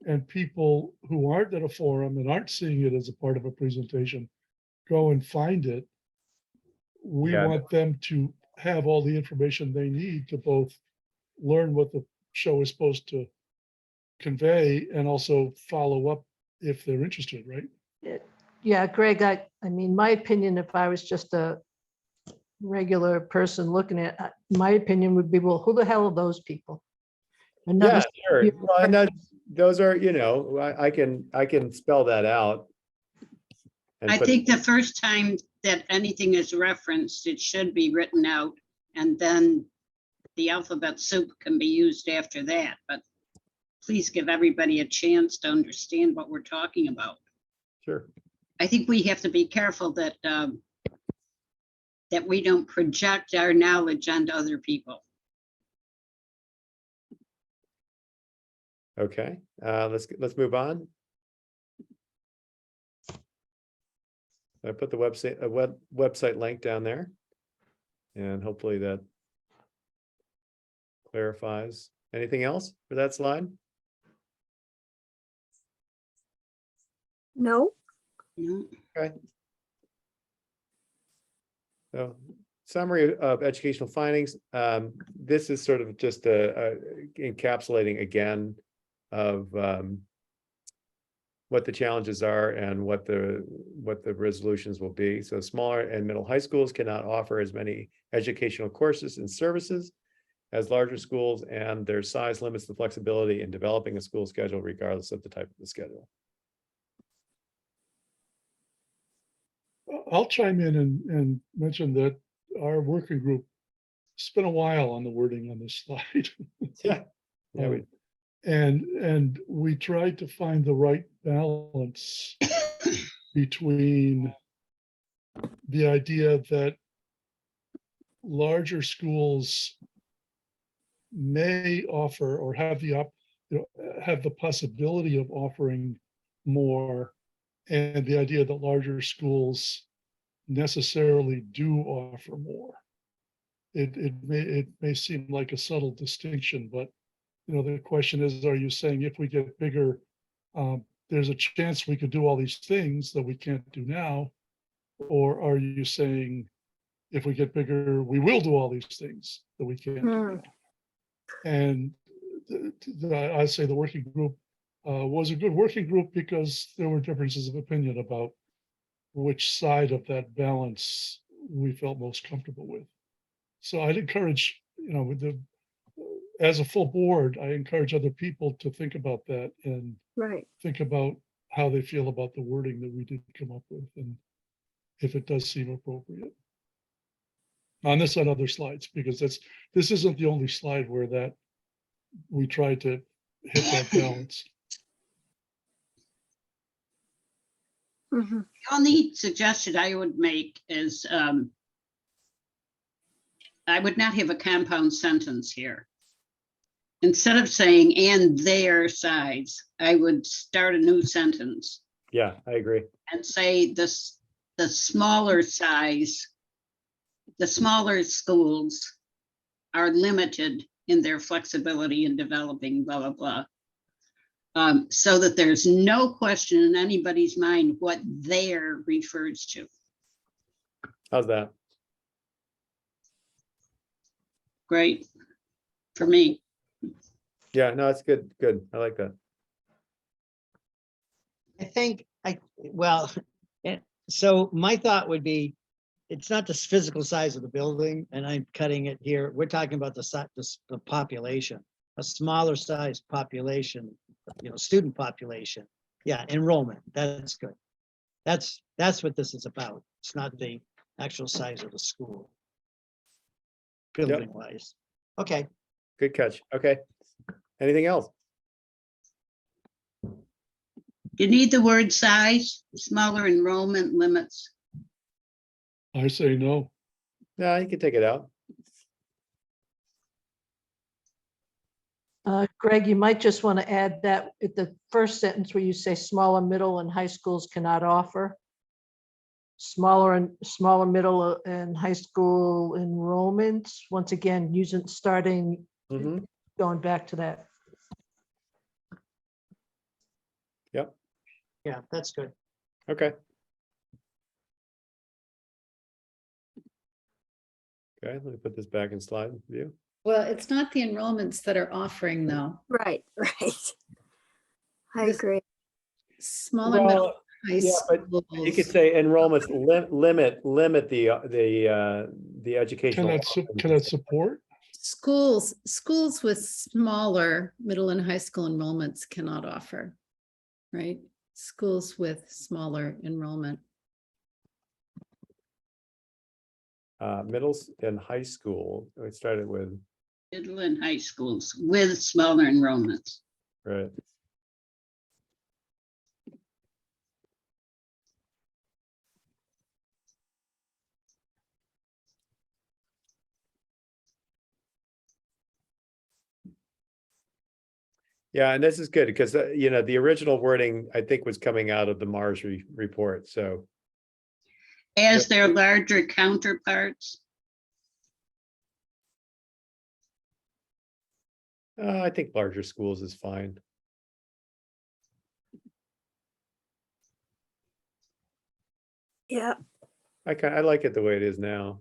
and people who aren't at a forum and aren't seeing it as a part of a presentation, go and find it. We Yeah. want them to have all the information they need to both learn what the show is supposed to convey and also follow up if they're interested, right? Yeah, Greg, I mean, my opinion, if I was just a regular person looking at, my opinion would be, well, who the hell are those people? Yeah, sure. Well, and those are, I can spell that out. and I put- think the first time that anything is referenced, it should be written out, and then the alphabet soup can be used after that, but please give everybody a chance to understand what we're talking about. Sure. I think we have to be careful that that we don't project our knowledge onto other people. Okay, let's move on. I put the website link down there, and hopefully that clarifies. Anything else for that slide? No, No. Okay. So, summary of educational findings. This is sort of just encapsulating again of what the challenges are and what the resolutions will be. So smaller and middle high schools cannot offer as many educational courses and services as larger schools, and their size limits the flexibility in developing a school schedule regardless of the type of the schedule. I'll chime in and mention that our working group spent a while on the wording on this slide. Yeah. Yeah, we, And we tried to find the right balance between the idea that larger schools may offer or have have the possibility of offering more, and the idea that larger schools necessarily do offer more. It may seem like a subtle distinction, but the question is, are you saying if we get bigger, there's a chance we could do all these things that we can't do now? Or are you saying if we get bigger, we will do all these things that we can't do now? And I say the working group was a good working group because there were differences of opinion about which side of that balance we felt most comfortable with. So I'd encourage, as a full board, I encourage other people to think about that and think about how they feel about the wording that we did come up with, and if it does seem appropriate. On this and other slides, because this isn't the only slide where that we tried to hit that balance. The only suggestion I would make is I would not have a compound sentence here. Instead of saying "and their size," I would start a new sentence yeah, I agree. and say the smaller size, the smaller schools are limited in their flexibility in developing blah, blah, blah. So that there's no question in anybody's mind what "their" refers to. How's that? Great for me. Yeah, no, it's good. Good. I like that. I think well, so my thought would be, it's not the physical size of the building, and I'm cutting it here. We're talking about the population, a smaller size population, student population. Yeah, enrollment. That's good. That's what this is about. It's not the actual size of the school, building wise. Okay. Good catch. Okay. Anything else? You need the word size, smaller enrollment limits. I say no. No, you can take it out. Greg, you might just want to add that at the first sentence where you say smaller, middle, and high schools cannot offer. Smaller, middle, and high school enrollments. Once again, starting going back to that. Yep. Yeah, that's good. Okay. Okay, let me put this back in slide view. Well, it's not the enrollments that are offering though. Right. I agree. Smaller, middle, high Yeah, but you could schools. say enrollments limit the educational. Cannot support? Schools with smaller middle and high school enrollments cannot offer, right? Schools with smaller enrollment. Middle and high school. We started with Middle and high schools with smaller enrollments. right. Yeah, and this is good because the original wording I think was coming out of the Mars report. So As their larger counterparts. I think larger schools is fine. Yeah. I like it the way it is now.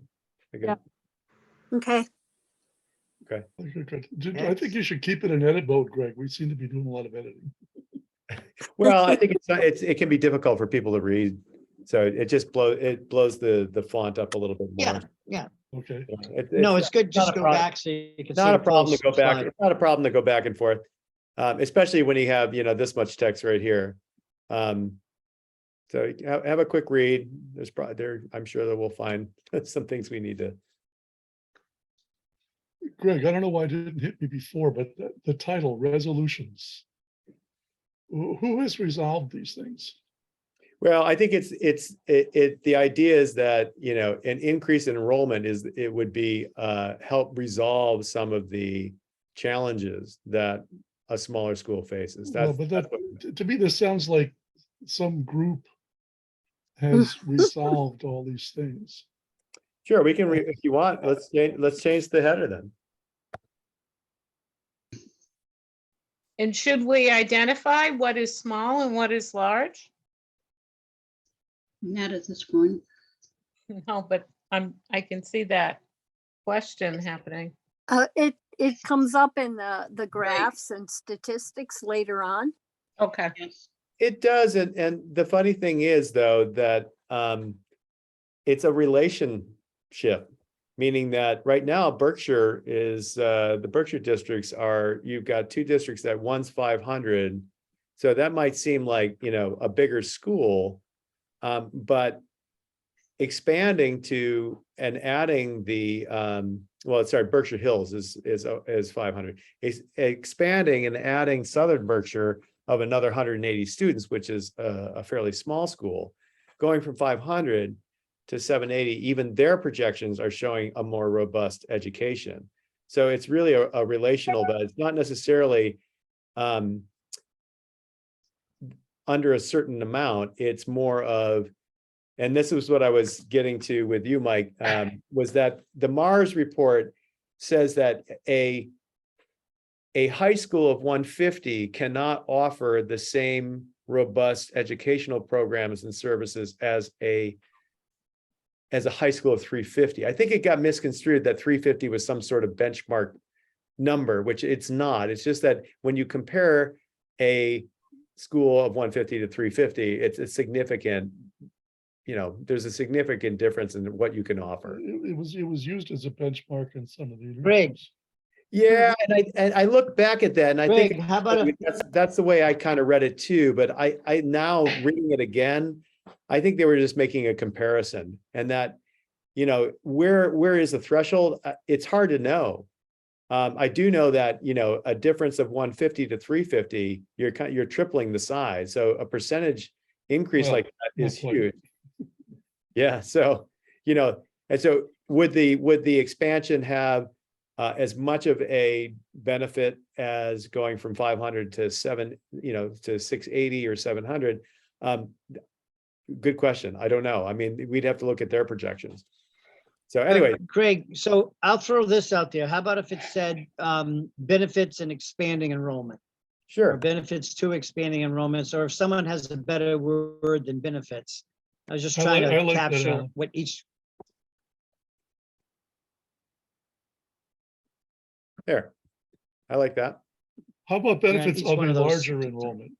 Okay. Okay, good. Yeah. I think you should keep it in edit mode, Greg. We seem to be doing a lot of editing. Well, I think it can be difficult for people to read. So it just blows the font up a little bit more. Yeah. Okay, No, it's good. not Just a go problem. back so you can see. Not a the problem to full go back. slide. It's not a problem to go back and forth. Especially when you have, this much text right here. So have a quick read. There's probably I'm sure that we'll find some things we need to. Greg, I don't know why it didn't hit me before, but the title, resolutions. Who has resolved these things? Well, I think the idea is that, an increase in enrollment would be help resolve some of the challenges that a smaller school faces. Well, but to me, this sounds like some group has resolved all these things. Sure, we can, if you want, let's change the header then. And should we identify what is small and what is large? Not at this point. No, but I can see that question happening. It comes up in the graphs and statistics later on. Okay. Yes. It does, and the funny thing is, though, that it's a relationship, meaning that right now Berkshire is the Berkshire districts you've got two districts that one's 500, so that might seem like a bigger school, but expanding to and adding the Berkshire Hills is 500. Expanding and adding Southern Berkshire of another 180 students, which is a fairly small school, going from 500 to 780, even their projections are showing a more robust education. So it's really a relational, but it's not necessarily under a certain amount. It's more of, and this is what I was getting to with you, Mike, was that the Mars report says that a high school of 150 cannot offer the same robust educational programs and services as a high school of 350. I think it got misconstrued that 350 was some sort of benchmark number, which it's not. It's just that when you compare a school of 150 to 350, it's a significant, there's a significant difference in what you can offer. It was used as a benchmark in some of the. Greg. Yeah, and I look back at that, and I Greg, think how about that's the way I kind of read it too. But I now reading it again, I think they were just making a comparison, and that where is the threshold? It's hard to know. I do know that a difference of 150 to 350, you're tripling the size, so a percentage increase like that is huge. Yeah, so and so would the expansion have as much of a benefit as going from 500 to 680 or 700? Good question. I don't know. I mean, we'd have to look at their projections. So anyway, Greg, so I'll throw this out there. How about if it said benefits and expanding enrollment? Or sure. benefits to expanding enrollments, or if someone has a better word than benefits. I was just I trying like to that, capture Alan. what each. There. I like that. How about benefits each of one a of those- larger enrollment?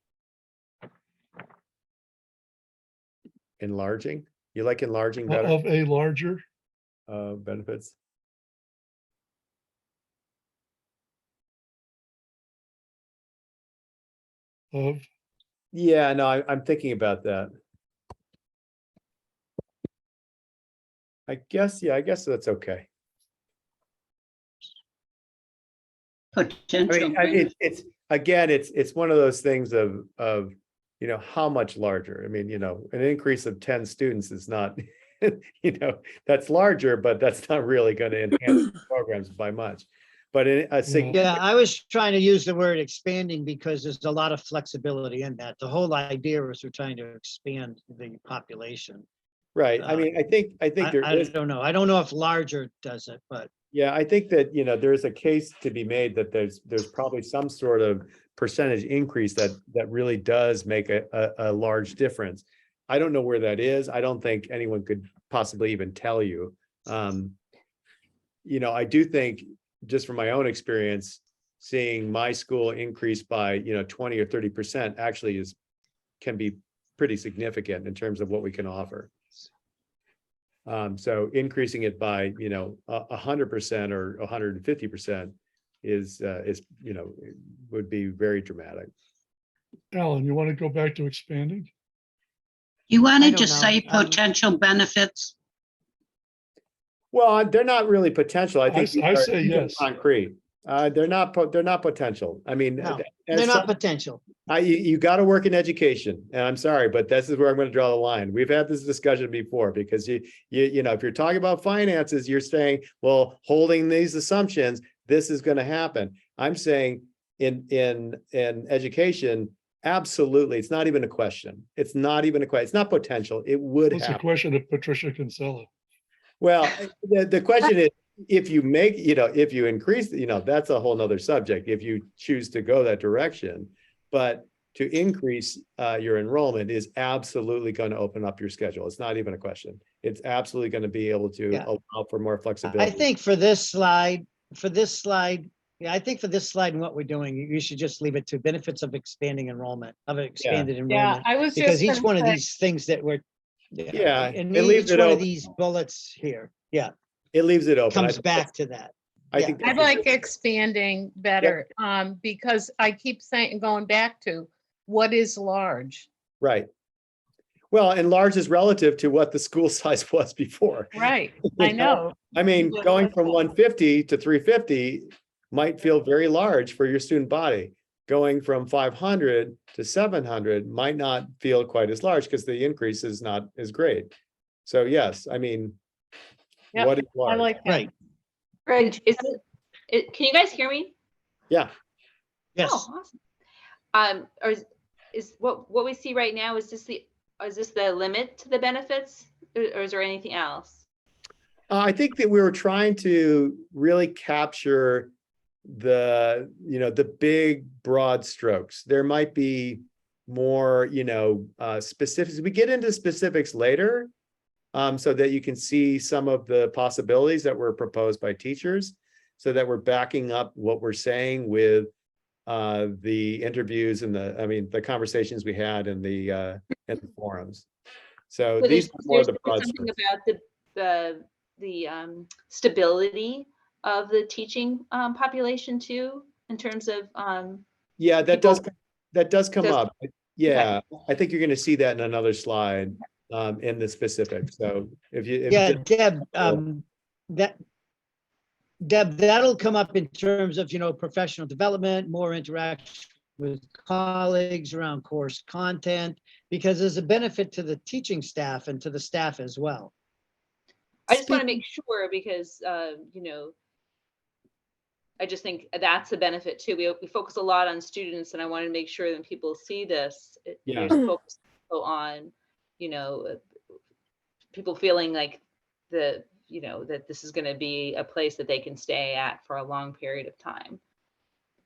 Enlarging. You like enlarging better? Of a larger, Benefits. of, Yeah, no, I'm thinking about that. I guess that's okay. Potential. It's one of those things of how much larger. I mean, an increase of 10 students is not, that's larger, but that's not really going to enhance the programs by much. But Yeah, I was trying to use the word expanding because there's a lot of flexibility in that. The whole idea is we're trying to expand the population. right. I mean, I think there I is. don't know. I don't know if larger does it, but Yeah, I think that, there's a case to be made that there's probably some sort of percentage increase that really does make a large difference. I don't know where that is. I don't think anyone could possibly even tell you. I do think just from my own experience, seeing my school increase by, 20 or 30% actually can be pretty significant in terms of what we can offer. So increasing it by, 100% or 150% is, would be very dramatic. Alan, you want to go back to expanding? You I wanted don't to know. say potential benefits? Well, they're not really potential. I think I say these are yes. concrete. They're not potential. I mean, No, as they're not some- potential. you got to work in education, and I'm sorry, but this is where I'm going to draw the line. We've had this discussion before, because if you're talking about finances, you're saying, well, holding these assumptions, this is going to happen. I'm saying in education, absolutely, it's not even a question. It's not even a question. It's not potential. It would It's a happen. question of Patricia Kinsella. Well, the question is, if you make, if you increase, that's a whole nother subject, if you choose to go that direction. But to increase your enrollment is absolutely going to open up your schedule. It's not even a question. It's absolutely going to be able to Yeah. allow for more flexibility. I think for this slide, yeah, I think for this slide and what we're doing, you should just leave it to benefits of expanding enrollment, of expanded Yeah, enrollment. I was Because just each gonna one of say- these things that we're. Yeah, And it leaves each it one of open. these bullets here, yeah, It leaves it open. I comes think back to that. I yeah. think I that's like expanding better, because I keep saying, going back to, what is large? right. Well, and large is relative to what the school size was before. Right, You I know. I mean, But going what's from that? 150 to 350 might feel very large for your student body. Going from 500 to 700 might not feel quite as large because the increase is not as great. So yes, I mean, Yep, what is I large? like that. Right, Greg, can you guys hear me? Yeah, yes, Oh, awesome. Or is what we see right now, is this the limit to the benefits, or is there anything else? I think that we were trying to really capture the big broad strokes. There might be more, specifics. We get into specifics later, so that you can see some of the possibilities that were proposed by teachers, so that we're backing up what we're saying with the interviews and the conversations we had in the forums. So So these are more there's the broad something strokes. about the stability of the teaching population too, in terms of Yeah, that does come does- up. Yeah, I think you're going to see that in another slide in the specifics. So if yeah, Deb, that'll come up in terms of, professional development, more interaction with colleagues around course content, because there's a benefit to the teaching staff and to the staff as well. I just want to make sure, because I just think that's a benefit too. We focus a lot on students, and I want to make sure that people see this. Yeah. There's a focus on, people feeling like that this is going to be a place that they can stay at for a long period of time.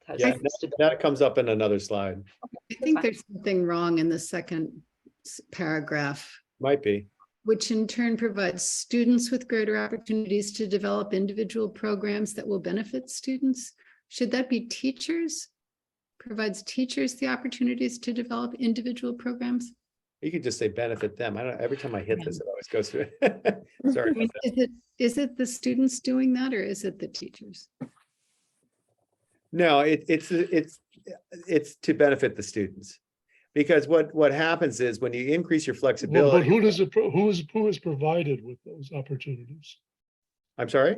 Because Yeah, of the stability. that comes up in another slide. I think there's something wrong in the second paragraph, Might be. which in turn provides students with greater opportunities to develop individual programs that will benefit students. Should that be teachers? Provides teachers the opportunities to develop individual programs? You could just say benefit them. I don't know. Every time I hit this, it always goes through. Sorry. I mean, is it the students doing that, or is it the teachers? No, it's to benefit the students. Because what happens is when you increase your But flexibility. who is provided with those opportunities? I'm sorry?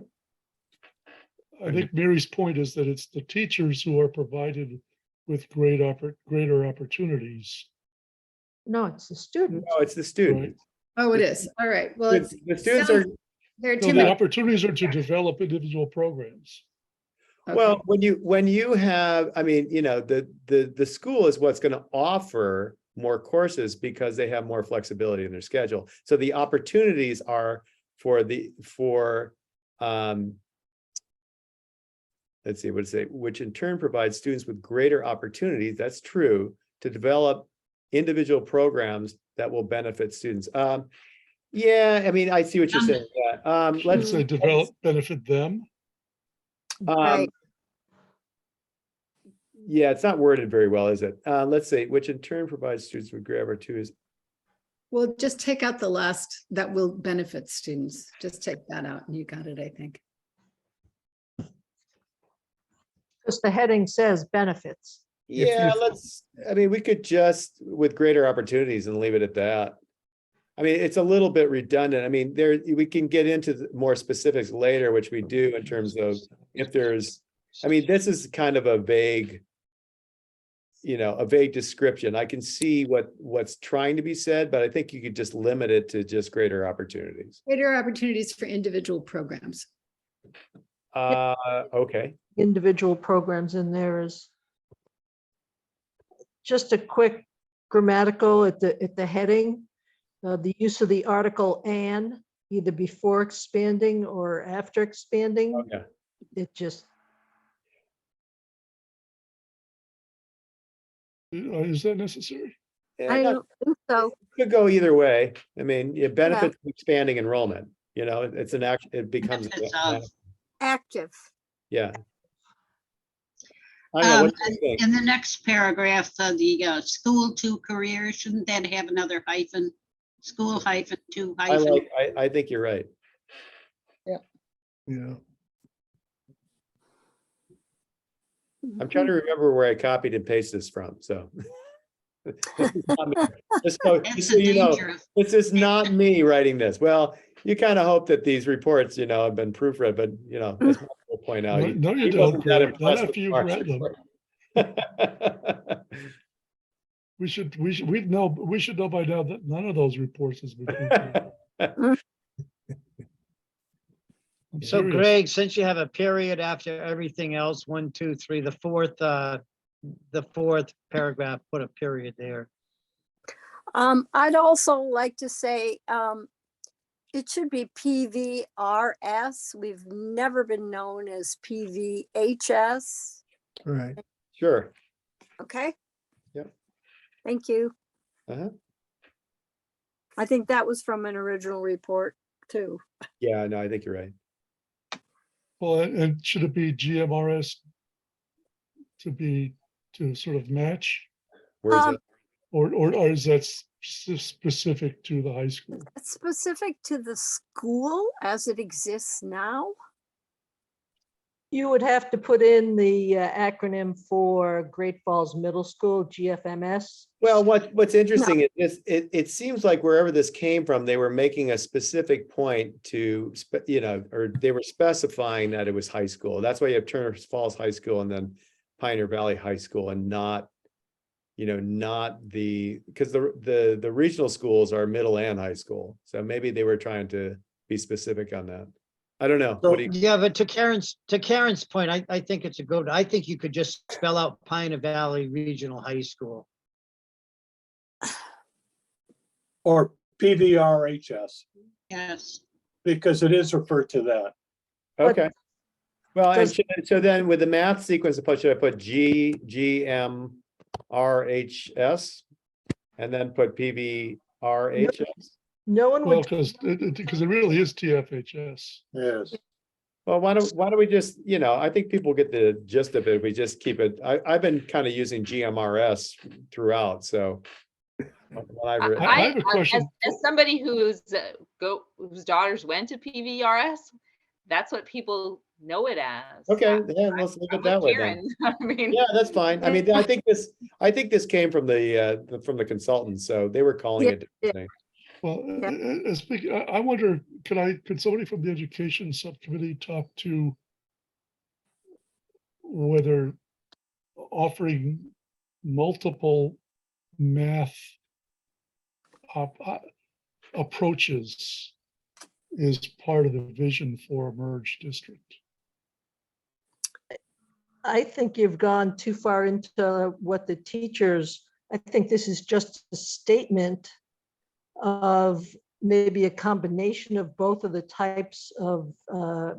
I think Mary's point is that it's the teachers who are provided with greater opportunities. No, it's the student. No, it's the student. Oh, it is. All right. Well, it's. The students are, There are So too the many. opportunities are to develop individual programs. Okay. well, when you have, the school is what's going to offer more courses because they have more flexibility in their schedule. So the opportunities are let's see, what does it say? Which in turn provides students with greater opportunities, that's true, to develop individual programs that will benefit students. Yeah, I see what you're saying. Yeah. Let's say benefit them. Right. Yeah, it's not worded very well, is it? Let's see, which in turn provides students with grab or two is, Well, just take out the last, that will benefit students. Just take that out and you got it, I think. Because the heading says benefits. yeah, I mean, we could just with greater opportunities and leave it at that. I mean, it's a little bit redundant. I mean, we can get into more specifics later, which we do in terms of if there's, I mean, this is kind of a vague, a vague description. I can see what's trying to be said, but I think you could just limit it to just greater opportunities. Greater opportunities for individual programs. Okay. Individual programs in there is just a quick grammatical at the heading. The use of the article "and" either before expanding or after expanding. Okay. It just, Is that necessary? Yeah, I don't think so. could go either way. I mean, it benefits expanding enrollment, it's an act, it becomes. Benefits of. Active. Yeah. I don't know, what do you And think? in the next paragraph, the school to career, shouldn't that have another hyphen? School hyphen to hyphen. I think you're right. Yeah. I'm trying to remember where I copied and pasted this from, so. This is not me. Just so That's so the you know, danger of. this is not me writing this. Well, you kind of hope that these reports, have been proofread, but as Michael will point out. No, you he don't, wasn't that Greg. Not impressed after with you've Mark's read them. report. We know by now that none of those reports has been. proofread. I'm So serious. Greg, since you have a period after everything else, 1, 2, 3, the fourth paragraph, put a period there. I'd also like to say, it should be PVRS. We've never been known as PVHS. Right. Sure. Okay? Yep. Thank you. Uh-huh. I think that was from an original report too. Yeah, no, I think you're right. Well, and should it be GMRS to sort of match, Where is Um, it? or is that specific to the high school? It's specific to the school as it exists now. you would have to put in the acronym for Great Falls Middle School, GFMS. Well, what's interesting is it seems like wherever this came from, they were making a specific point to, or they were specifying that it was high school. That's why you have Turner Falls High School and then Pioneer Valley High School, and not because the regional schools are middle and high school. So maybe they were trying to be specific on that. I don't know. What do you? Yeah, but to Karen's point, I think it's a good, I think you could just spell out Pioneer Valley Regional High School. Or PVRHS, Yes. because it is referred to that. Okay. Well, and Does- so then with the math sequence, should I put GMRHS and then put PVRHS? No one Well, would, because it really is TFHS. Yes. Well, why don't we just, I think people get the gist of it. We just keep it. I've been kind of using GMRS throughout, so. when I've written- I have a question. As somebody whose daughters went to PVRS, that's what people know it as. Okay, yeah, let's leave I'm it that with way then. Karen. I mean, Yeah, that's fine. I mean, I think this came from the consultants, so they were calling it different things. Well, I wonder, could somebody from the education subcommittee talk to whether offering multiple math approaches is part of the vision for a merged district? I think you've gone too far into what the teachers, I think this is just a statement of maybe a combination of both of the types of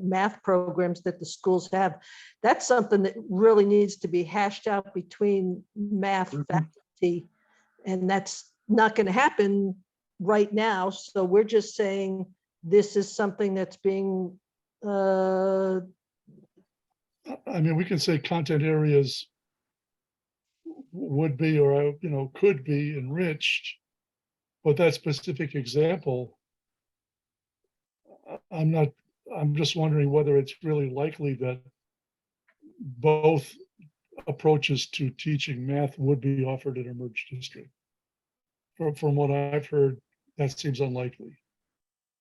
math programs that the schools have. That's something that really needs to be hashed out between math faculty, and that's not going to happen right now. So we're just saying this is something that's being I mean, we can say content areas would be, or, could be enriched. But that specific example, I'm just wondering whether it's really likely that both approaches to teaching math would be offered in a merged district. From what I've heard, that seems unlikely.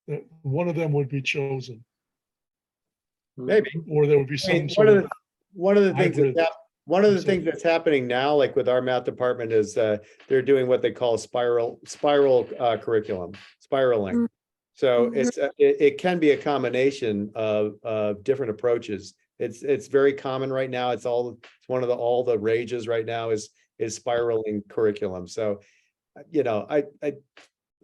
That one of them would be chosen, Maybe. or there would be I mean, some sort of one of the things hybrid. one of the I'm things that's happening now, like with our math department, is they're doing what they call spiral curriculum, spiraling. So it can be a combination of different approaches. It's very common right now. It's one of all the rages right now is spiraling curriculum. So,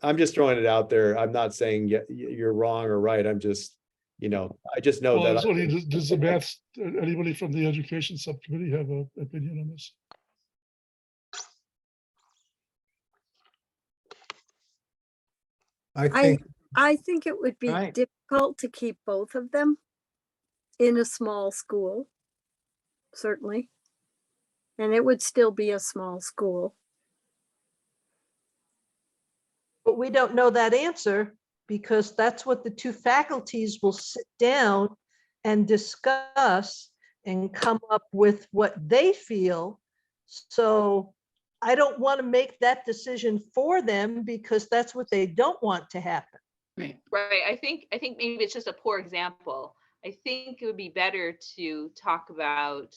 I'm just throwing it out there. I'm not saying you're wrong or right. I'm just, I just know Well, I was that. wondering, does the math, anybody from the education subcommittee have an opinion on this? I think it would be Right. difficult to keep both of them in a small school, certainly. And it would still be a small school. But we don't know that answer because that's what the two faculties will sit down and discuss and come up with what they feel. So I don't want to make that decision for them because that's what they don't want to happen. Right. Right. I think maybe it's just a poor example. I think it would be better to talk about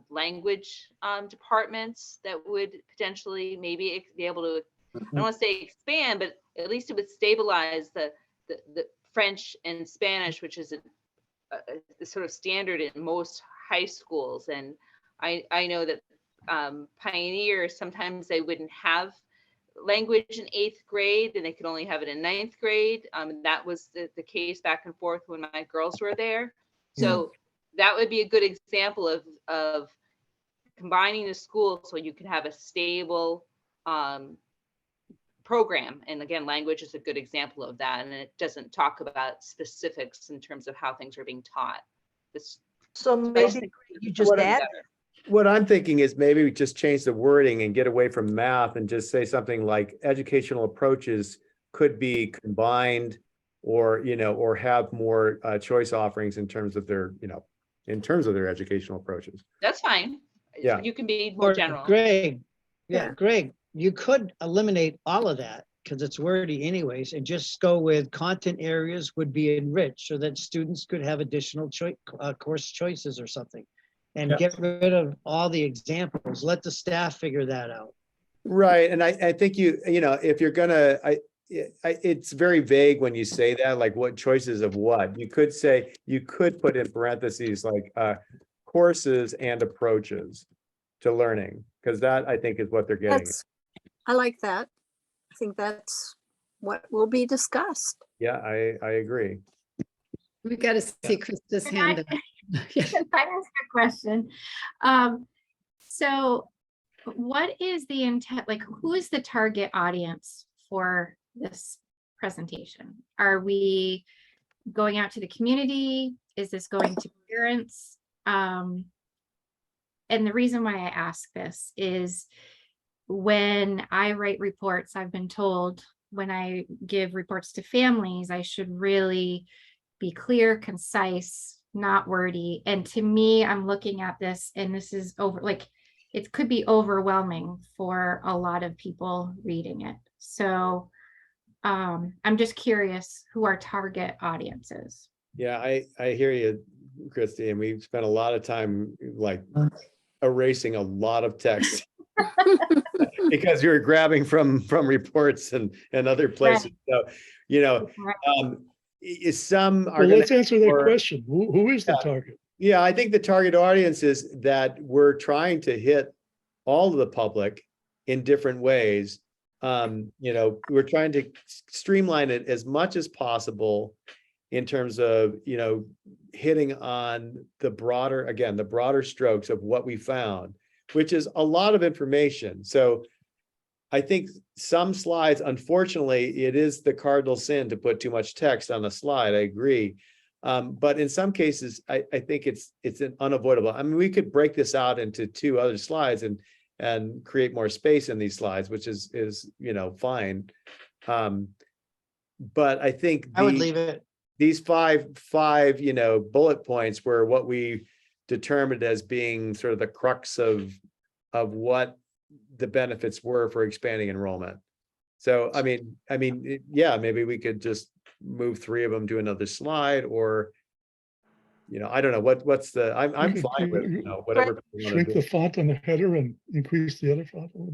language departments that would potentially maybe be able to, I don't want to say expand, but at least it would stabilize the French and Spanish, which is a sort of standard in most high schools. And I know that Pioneer, sometimes they wouldn't have language in 8th grade and they could only have it in 9th grade. That was the case back and forth when my girls were there. So that would be a good example of combining the schools so you could have a stable program. And again, language is a good example of that. And it doesn't talk about specifics in terms of how things are being taught. So maybe you just add. What I'm thinking is maybe we just change the wording and get away from math and just say something like educational approaches could be combined or, or have more choice offerings in terms of their, educational approaches. That's fine. Yeah. You can be more Or general. Greg, Yeah. Greg, you could eliminate all of that because it's wordy anyways, and just go with content areas would be enriched so that students could have additional course choices or something. And get rid of all the examples. Let the staff figure that out. Right. And I think if you're gonna, it's very vague when you say that, like what choices of what. You could put in parentheses like courses and approaches to learning, because that I think is what they're getting. I like that. I think that's what will be discussed. Yeah, I agree. We got to see Krista's Can hand up. Can I ask a question? So what is the intent, like who is the target audience for this presentation? Are we going out to the community? Is this going to parents? And the reason why I ask this is when I write reports, I've been told when I give reports to families, I should really be clear, concise, not wordy. And to me, I'm looking at this and this is it could be overwhelming for a lot of people reading it. So I'm just curious who our target audience is. Yeah, I hear you, Christy, and we've spent a lot of time like erasing a lot of text because you're grabbing from reports and other places. Right. So, some are Well, gonna let's answer that more- question. Who is the target? Yeah, I think the target audience is that we're trying to hit all of the public in different ways. We're trying to streamline it as much as possible in terms of, hitting on the broader strokes of what we found, which is a lot of information. So I think some slides, unfortunately, it is the cardinal sin to put too much text on a slide. I agree. But in some cases, I think it's an unavoidable. I mean, we could break this out into 2 other slides and create more space in these slides, which is, fine. But I think I would leave it. these five, bullet points were what we determined as being sort of the crux of what the benefits were for expanding enrollment. So, I mean, yeah, maybe we could just move 3 of them to another slide, or, I don't know, what's the, I'm could fine with, do- whatever. people wanna Shrink do. the font on the header and increase the other font a little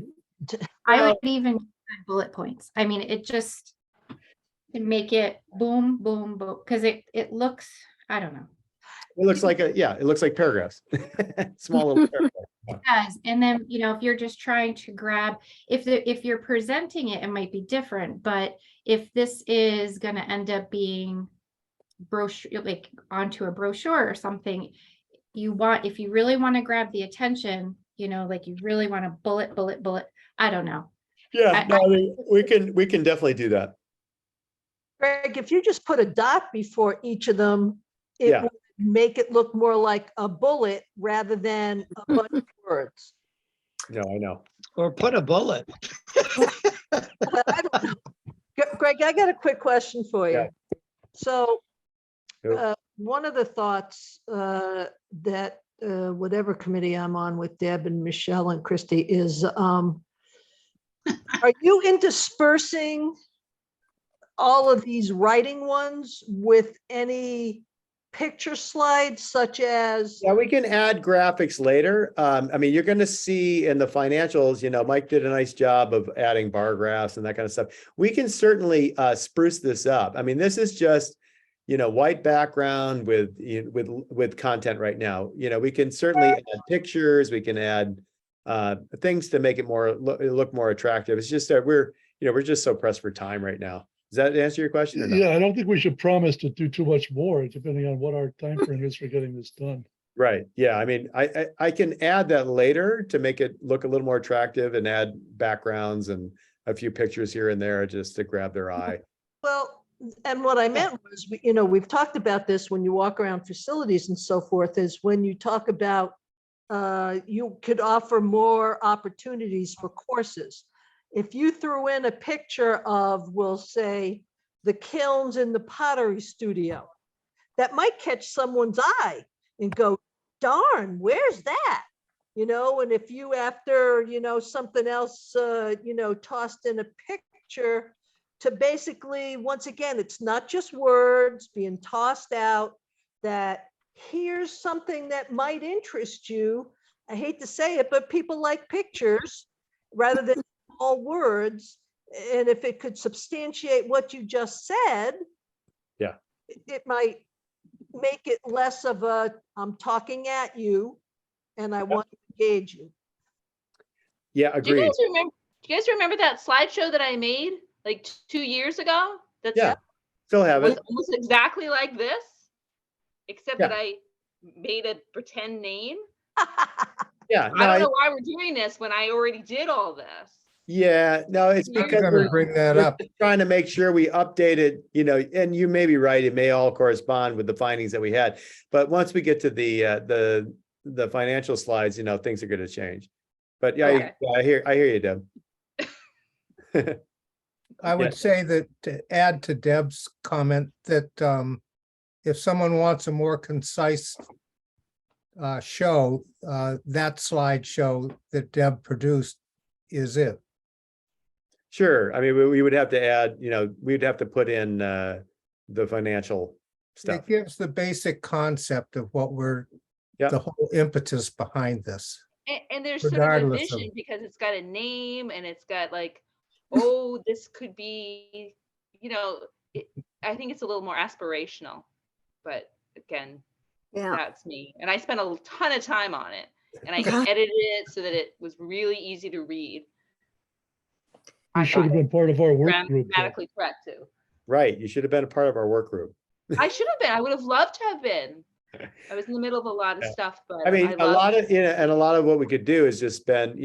bit. I Well- would even add bullet points. I mean, it just can make it boom, boom, boom, because it looks, I don't know. It looks like it looks like paragraphs. Small little paragraphs. It does. And then, if you're just trying to grab, if you're presenting it, it might be different, but if this is going to end up being brochure, like onto a brochure or something, if you really want to grab the attention, like you really want to bullet, I don't know. Yeah, no, I mean, we can definitely do that. Greg, if you just put a dot before each of them, it Yeah. would make it look more like a bullet rather than a bunch of words. No, I know. Or put a bullet. Well, I don't know. Greg, I got a quick question for you. Yeah. So Yep. one of the thoughts that whatever committee I'm on with Deb and Michelle and Christy is, are you interspersing all of these writing ones with any picture slides such as? Yeah, we can add graphics later. I mean, you're going to see in the financials, Mike did a nice job of adding bar graphs and that kind of stuff. We can certainly spruce this up. I mean, this is just, white background with content right now. We can certainly add pictures. We can add things to make it look more attractive. It's just that we're just so pressed for time right now. Does that answer your question or not? Yeah, I don't think we should promise to do too much more, depending on what our time frame is for getting this done. Right. Yeah. I mean, I can add that later to make it look a little more attractive and add backgrounds and a few pictures here and there just to grab their eye. Well, and what I meant was, we've talked about this when you walk around facilities and so forth, is when you talk about you could offer more opportunities for courses. If you threw in a picture of, we'll say, the kilns in the pottery studio, that might catch someone's eye and go, darn, where's that? And if you, after, something else, tossed in a picture to basically, once again, it's not just words being tossed out, that here's something that might interest you. I hate to say it, but people like pictures rather than all words. And if it could substantiate what you just said, Yeah, it might make it less of a, I'm talking at you and I want to engage you. yeah, Do you agreed. guys remember that slideshow that I made like 2 years ago? That's Yeah, still have was it. almost exactly like this, except Yeah. that I made a pretend name. Yeah, I don't no, know why we're doing this when I already did all this. yeah, no, it's Years because I'm we're gonna bring that we're up. just trying to make sure we update it, and you may be right, it may all correspond with the findings that we had. But once we get to the financial slides, things are going to change. But yeah, Okay. I hear you, Deb. I would say that to add to Deb's comment that if someone wants a more concise show, that slideshow that Deb produced is it. Sure. I mean, we would have to add, we'd have to put in the financial stuff. It gives the basic concept of what Yeah. the whole impetus behind this. And there's sort of a Regardless of- vision because it's got a name and it's got like, oh, this could be, I think it's a little more aspirational. But again, Yeah. that's me. And I spent a ton of time on it and I edited it so that it was really easy to read. You I should have thought been part of our work group. though. grammatically correct too. Right. You should have been a part of our work group. I should have been. I would have loved to have been. I was in the middle of a lot of Yeah. stuff, but I mean, a loved lot it. of, and a lot of what we could do is just spend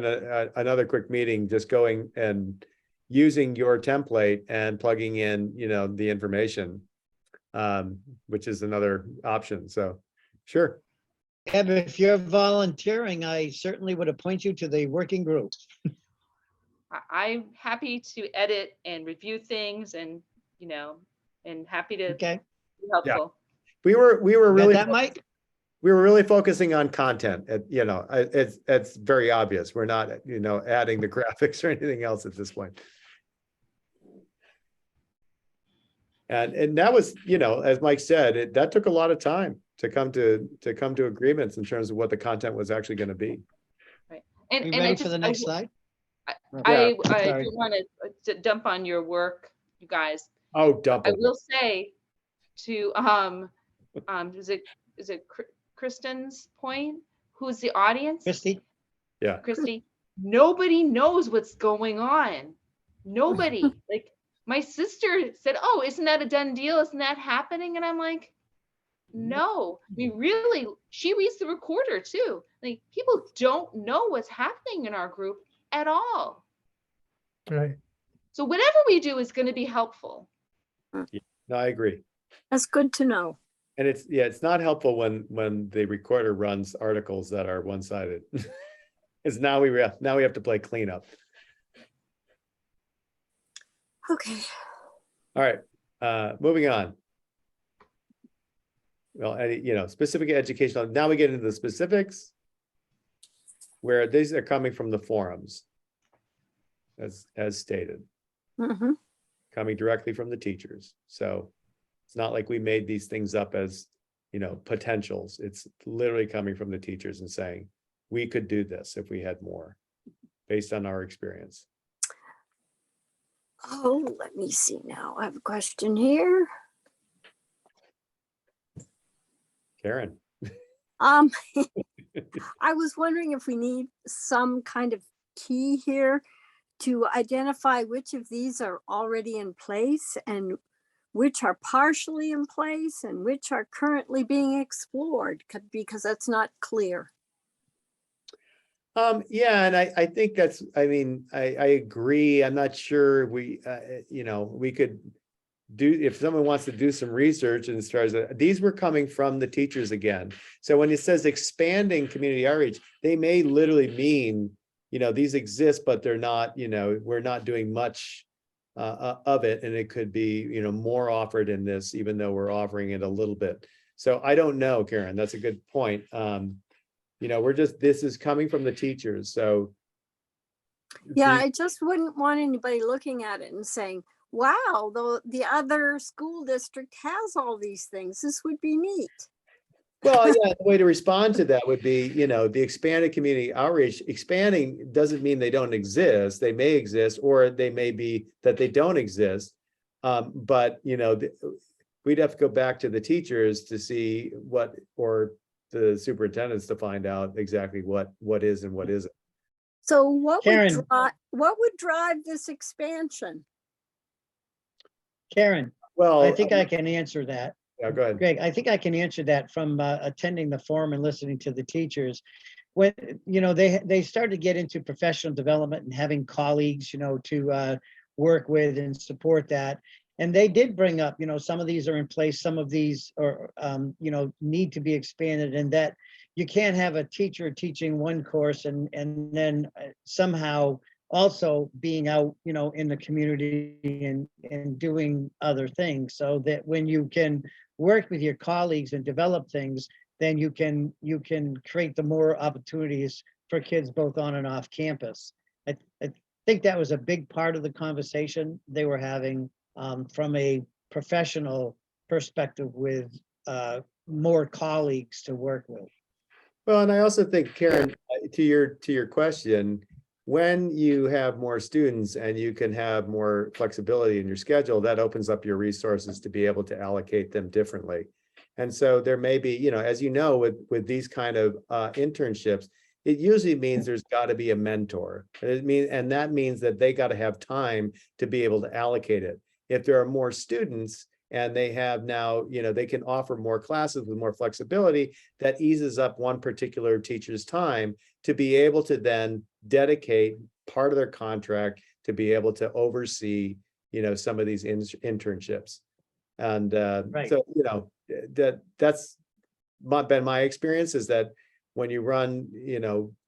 another quick meeting, just going and using your template and plugging in, the information. which is another option. So, sure. Eb, if you're volunteering, I certainly would appoint you to the working group. I'm happy to edit and review things and, and happy to Okay, be helpful. We were you got really, that, Mike? we were really focusing on content. It's very obvious. We're not, adding the graphics or anything else at this point. And that was, as Mike said, that took a lot of time to come to agreements in terms of what the content was actually going to be. And, You and I ready just, for the next slide? I Sorry. do want to dump on your work, you guys. Oh, I double. will say to, is it Kristen's point? Who's the audience? Christie? Yeah. Christy, nobody knows what's going on. Nobody. Like my sister said, oh, isn't that a done deal? Isn't that happening? And I'm like, no, she reads the recorder too. Like people don't know what's happening in our group at all. Right. So whatever we do is going to be helpful. No, I agree. That's good to know. And it's not helpful when the recorder runs articles that are one-sided. Because now we have to play cleanup. Okay. All right, moving on. Well, specific educational. Now we get into the specifics, where these are coming from the forums, as stated, Mhm. coming directly from the teachers. So it's not like we made these things up as, potentials. It's literally coming from the teachers and saying, we could do this if we had more, based on our experience. Oh, let me see now. I have a question here. Karen. I was wondering if we need some kind of key here to identify which of these are already in place and which are partially in place and which are currently being explored, because that's not clear. Yeah, and I think that's, I agree. I'm not sure we could do, if someone wants to do some research and start, these were coming from the teachers again. So when it says expanding community outreach, they may literally mean, these exist, but they're not, we're not doing much of it. And it could be, more offered in this, even though we're offering it a little bit. So I don't know, Karen, that's a good point. This is coming from the teachers, so. Yeah, I just wouldn't want anybody looking at it and saying, wow, the other school district has all these things. This would be neat. Well, yeah, the way to respond to that would be, the expanded community outreach. Expanding doesn't mean they don't exist. They may exist, or they may be that they don't exist. But, we'd have to go back to the teachers to see or the superintendents to find out exactly what is and what isn't. So what Karen. would drive this expansion? Karen, Well, I think I can answer that. Yeah, go ahead. Greg, I think I can answer that from attending the forum and listening to the teachers. When, they started to get into professional development and having colleagues, to work with and support that. And they did bring up, some of these are in place, some of these are, need to be expanded, and that you can't have a teacher teaching one course and then somehow also being out, in the community and doing other things, so that when you can work with your colleagues and develop things, then you can create the more opportunities for kids both on and off campus. I think that was a big part of the conversation they were having from a professional perspective with more colleagues to work with. Well, and I also think, Karen, to your question, when you have more students and you can have more flexibility in your schedule, that opens up your resources to be able to allocate them differently. And so there may be, as with these kind of internships, it usually means there's got to be a mentor. And that means that they got to have time to be able to allocate it. If there are more students and they have now, they can offer more classes with more flexibility, that eases up one particular teacher's time to be able to then dedicate part of their contract to be able to oversee, some of these internships. And Right. so, that's been my experience, is that when you run,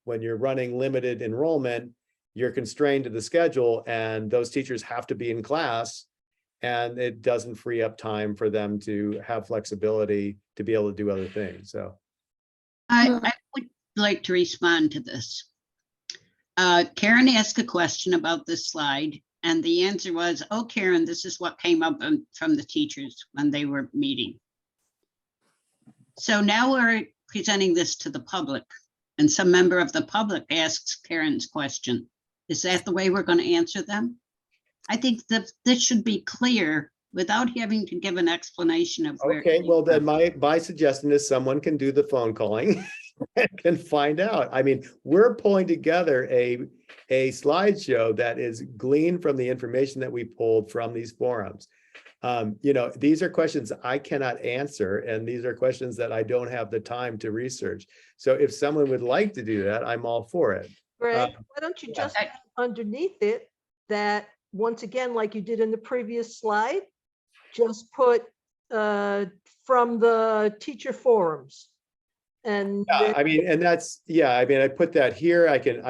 when you're running limited enrollment, you're constrained to the schedule, and those teachers have to be in class, and it doesn't free up time for them to have flexibility to be able to do other things. So I would like to respond to this. Karen asked a question about this slide, and the answer was, oh, Karen, this is what came up from the teachers when they were meeting. So now we're presenting this to the public, and some member of the public asks Karen's question. Is that the way we're going to answer them? I think that this should be clear without having to give an explanation of where. okay, well, then my suggestion is someone can do the phone calling and can find out. I mean, we're pulling together a slideshow that is gleaned from the information that we pulled from these forums. These are questions I cannot answer, and these are questions that I don't have the time to research. So if someone would like to do that, I'm all for it. Greg, why don't you yeah. just add underneath it that, once again, like you did in the previous slide, just put from the teacher forums. And Yeah, I mean, and that's, I mean, I put that here. I can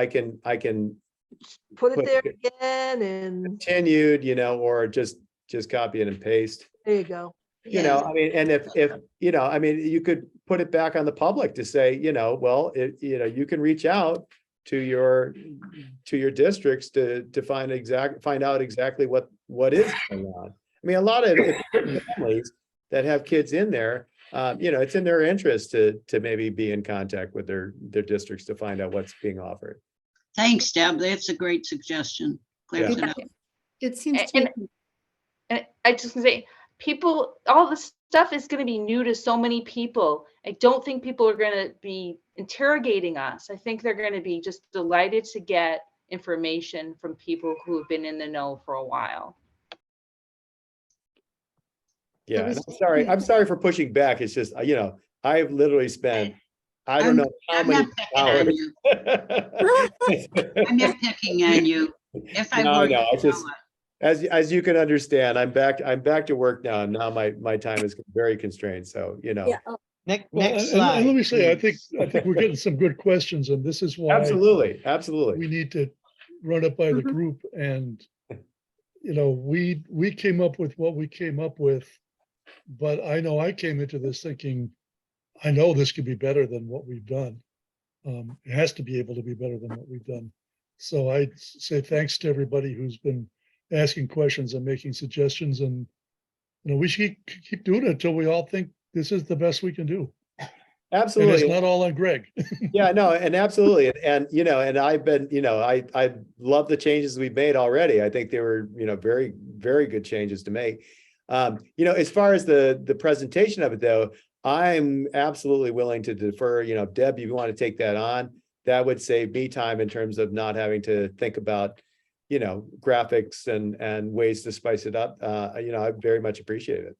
put it put there it- again, and continued, or just copy it and paste. there you go. I mean, and if I mean, you could put it back on the public to say, well, you can reach out to your districts to find out exactly what is going on. I mean, a lot of families that have kids in there, it's in their interest to maybe be in contact with their districts to find out what's being offered. Thanks, Deb. That's a great suggestion. Clears it up. It seems to me. And I just gonna say, all this stuff is going to be new to so many people. I don't think people are going to be interrogating us. I think they're going to be just delighted to get information from people who have been in the know for a while. Yeah, was and I'm sorry for pushing back. It's just, I've literally spent, I don't know how I'm many not picking hours. on you. I'm not picking on you. If I No, were, no, you it's just, know as you can understand, I'm back to work now, and now my time is very constrained, so, Yeah, Next Well, next and slide. let me say, I think please. we're getting some good questions, and this is why absolutely. we need to run it by the Mhm. group. And, we came up with what we came up with, but I know I came into this thinking, I know this could be better than what we've done. It has to be able to be better than what we've done. So I'd say thanks to everybody who's been asking questions and making suggestions, and, we should keep doing it until we all think this is the best we can do. And Absolutely. it's not all on Greg. Yeah, no, and absolutely. And, and I've been, I love the changes we've made already. I think they were, very, very good changes to make. As far as the presentation of it, though, I'm absolutely willing to defer, Deb, if you want to take that on, that would save me time in terms of not having to think about, graphics and ways to spice it up. I very much appreciate it.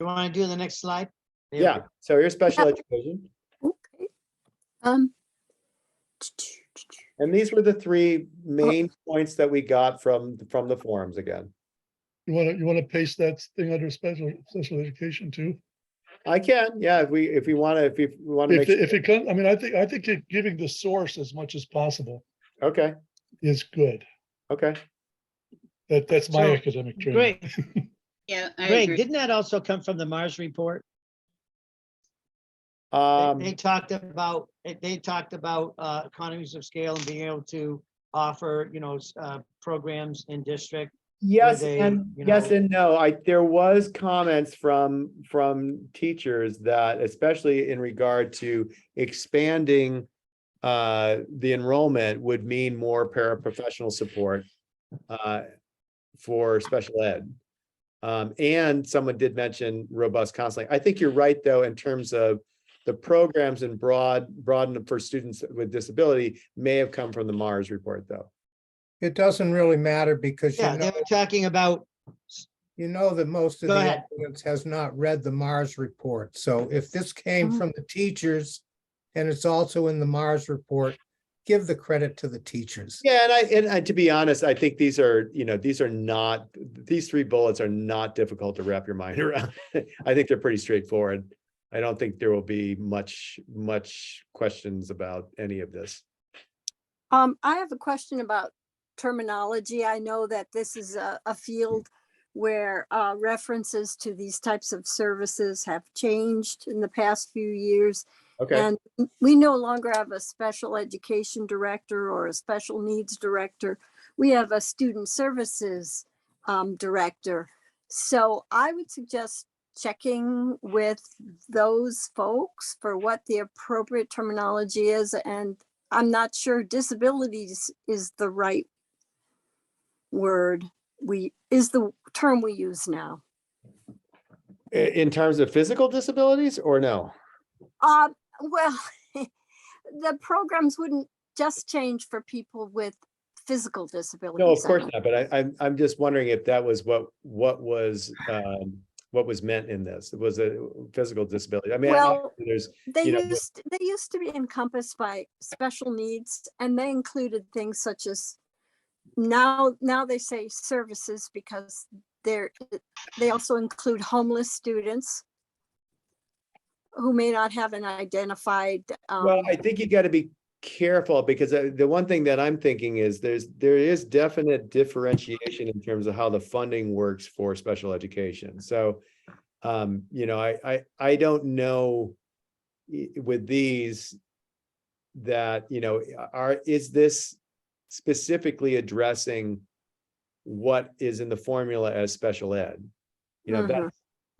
You want to do the next slide? There we Yeah, go. so here's special education. okay. And these were the three main points that we got from the forums again. You want to paste that thing under special education too? I can, yeah, if we want to make. If it comes, I mean, I think giving the source as much as possible Okay, is good. okay. That's my So, academic training. Greg, Yeah, I Greg, agree. didn't that also come from the Mars report? They Um, talked about, economies of scale and being able to offer, programs in district. yes, they, and yes and no. There was comments from teachers that, especially in regard to expanding the enrollment, would mean more paraprofessional support for special ed. And someone did mention robust counseling. I think you're right, though, in terms of the programs and broaden for students with disability may have come from the Mars report, though. It doesn't really matter because Yeah, they were talking about, that most of Go the ahead. audience has not read the Mars report. So if this came Mhm. from the teachers and it's also in the Mars report, give the credit to the teachers. Yeah, and to be honest, I think these are, these 3 bullets are not difficult to wrap your mind around. I think they're pretty straightforward. I don't think there will be much questions about any of this. I have a question about terminology. I know that this is a field where references to these types of services have changed in the past few years. Okay, And we no longer have a special education director or a special needs director. We have a student services director. So I would suggest checking with those folks for what the appropriate terminology is. And I'm not sure disabilities is the right word. Is the term we use now. in terms of physical disabilities or no? Well, the programs wouldn't just change for people with physical disabilities. No, of course not. But I'm just wondering if that was what was meant in this. It was a physical disability. I mean, Well, there's they you know, used to be encompassed by special needs, and they included things such as now they say services because they also include homeless students who may not have an identified. well, I think you got to be careful because the one thing that I'm thinking is there is definite differentiation in terms of how the funding works for special education. So, I don't know with these that, is this specifically addressing what is in the formula as special ed?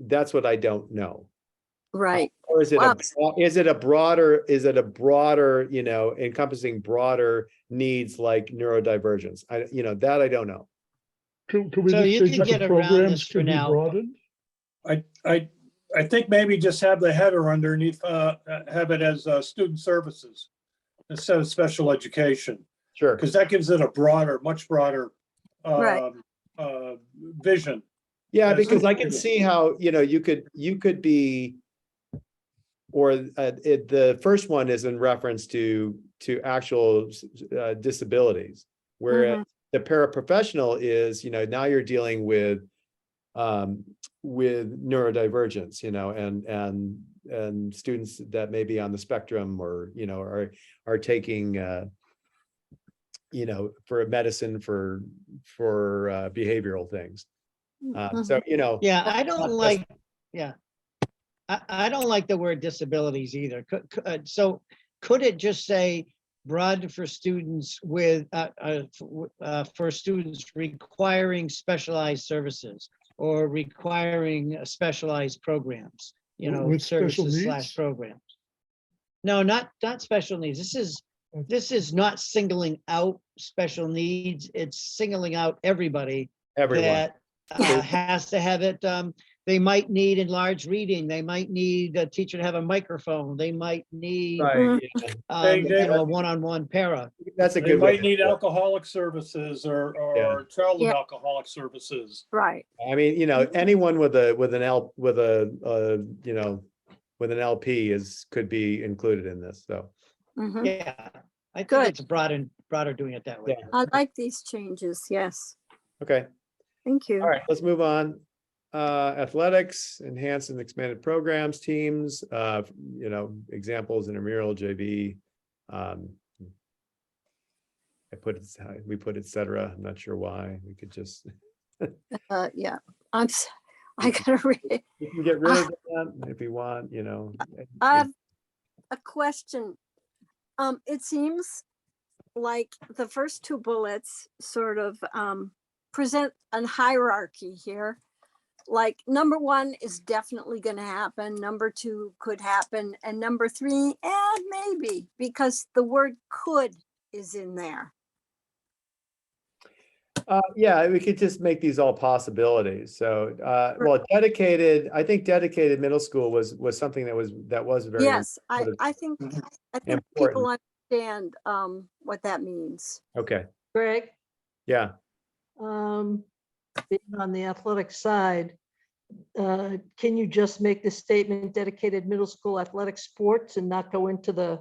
That's what I don't know. Right. Or is it Well, is it a broader, encompassing broader needs like neurodivergence? That I don't know. Could we So just you say can that get the around programs this for could be now. broadened? I think maybe just have the header underneath, have it as student services instead of special education, Sure. because that gives it a much broader Right. vision. Yeah, As because I a can student. see how, you could be, or the first one is in reference to actual disabilities, whereas the paraprofessional is, now you're dealing with neurodivergence, and students that may be on the spectrum or, are taking, for medicine for behavioral things. So, Yeah, I don't like, I don't like the word disabilities either. So could it just say broad for students with, for students requiring specialized services or requiring specialized programs, With special services needs? / programs? No, not special needs. This is not singling out special needs. It's singling out everybody everyone. that has to have it. They might need enlarged reading. They might need a teacher to have a microphone. They might need Right. a one-on-one para. That's a They good way. might need alcoholic services or child with alcoholic services. Right. I mean, anyone with an LP could be included in this. So, Yeah, I think Good. it's broader doing it that way. Yeah. I like these changes. Yes. okay. Thank you. All right, let's move on. Athletics, enhanced and expanded programs, teams, examples, intramural, JV. We put et cetera. I'm not sure why. We could just. Yeah. I gotta read it. We can get rid of that if we want, I have a question. It seems like the first 2 bullets sort of present a hierarchy here. Like number 1 is definitely going to happen. Number 2 could happen. And number 3, maybe, because the word could is in there. Yeah, we could just make these all possibilities. So, I think dedicated middle school was something that was very. Yes, I think people important. understand what that means. Okay, Greg, yeah. being on the athletic side, can you just make the statement dedicated middle school athletic sports and not go into the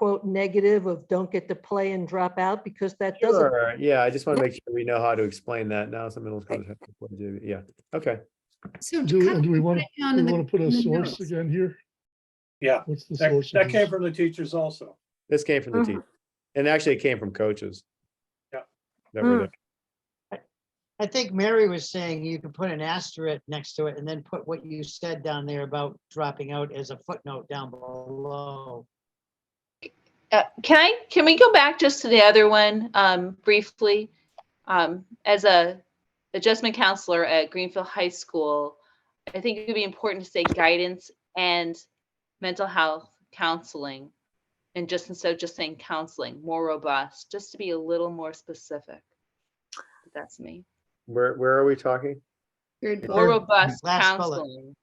quote negative of don't get to play and drop out? Because that doesn't, Sure, yeah, I just want to make sure we know how to explain that now. Some middle schools have to do it. Yeah, okay. So to Do kind of we put want it down in to put a in the source notes. again here? Yeah, What's the that, source? of that came this? from the teachers also. This came from the team. And actually it came from coaches. Yeah. That were there. I think Mary was saying you could put an asterisk next to it and then put what you said down there about dropping out as a footnote down below. Can we go back just to the other one briefly? As a adjustment counselor at Greenfield High School, I think it would be important to say guidance and mental health counseling. And just instead of just saying counseling, more robust, just to be a little more specific. That's me. Where are we talking? Third More bullet. robust Last bullet. counseling.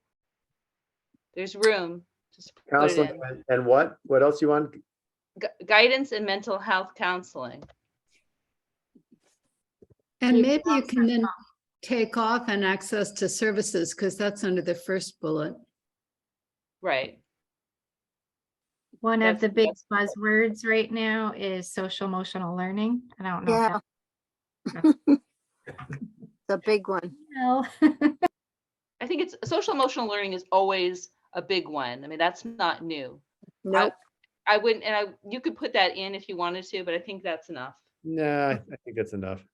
There's room. Just put it Counseling in. and what? What else you want? Guidance and mental health counseling. And maybe you can then take off and access to services, because that's under the first bullet. Right. One of That's- the big that's- buzzwords right now is social emotional learning. I don't know. Yeah. if The big one. that's- I think it's social emotional learning is always a big one. I mean, that's not new. Nope. I wouldn't, and you could put that in if you wanted to, but I think that's enough. Nah, I think that's enough.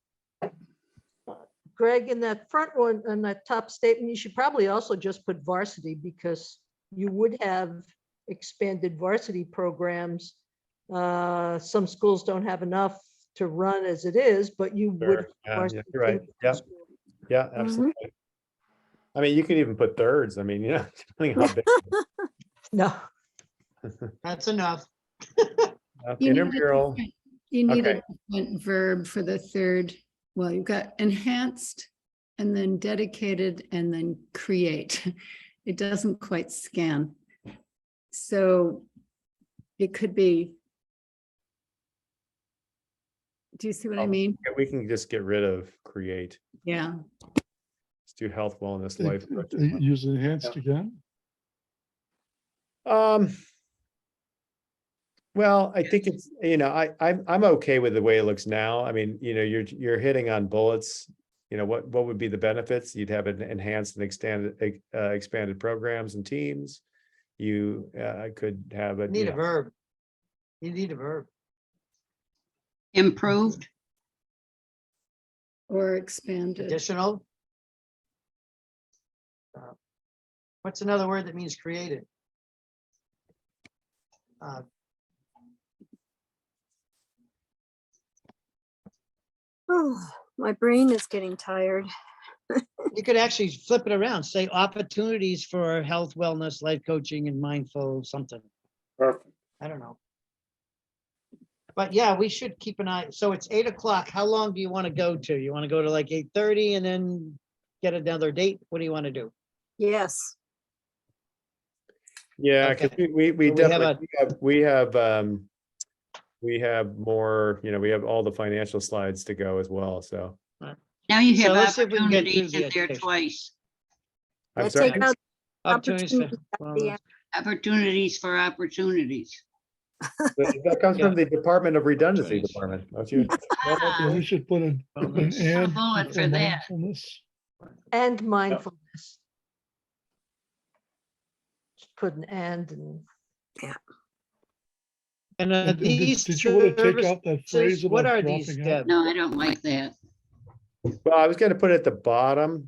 Greg, in that front one, in that top statement, you should probably also just put varsity, because you would have expanded varsity programs. Some schools don't have enough to run as it is, but you would. Sure. have Yeah, varsity you're right. teams in Yep. school. Yeah, absolutely. I mean, you can even put thirds. I mean, depending how big. No, That's enough. You need a Intramural. different- You need Okay. a different verb for the third. Well, you've got enhanced and then dedicated and then create. It doesn't quite scan. So it could be. Do you see what I mean? We can just get rid of create. Yeah. Let's do health, wellness, life. Use enhanced again? Well, I think it's, I'm okay with the way it looks now. I mean, you're hitting on bullets. What would be the benefits? You'd have an enhanced and expanded programs and teams. You could have a. Need a verb. You need a verb. Improved. Or expanded. Additional. What's another word that means created? Oh, my brain is getting tired. You could actually flip it around, say opportunities for health, wellness, life coaching, and mindful something. Perfect. I don't know. But yeah, we should keep an eye. So it's 8 o'clock. How long do you want to go to? You want to go to like 8:30 and then get another date? What do you want to do? Yes. Yeah, Okay. because we So we have definitely, we have more, we have all the financial slides to go as well, so. Now you So have let's see if we can get opportunities through the in there education. twice. I'm Let's sorry. take out Opportunities for opportunities at the wellness. end. Opportunities for opportunities. That comes from the Department of Redundancy Opportunities. Department, don't you? Yeah, we should put an Wellness. and bullet before for that. mindfulness. and mindfulness. Just put an and. And And these did you want to take out that phrase services, what about are these, dropping out? Deb? No, I don't like that. Well, I was gonna put it at the bottom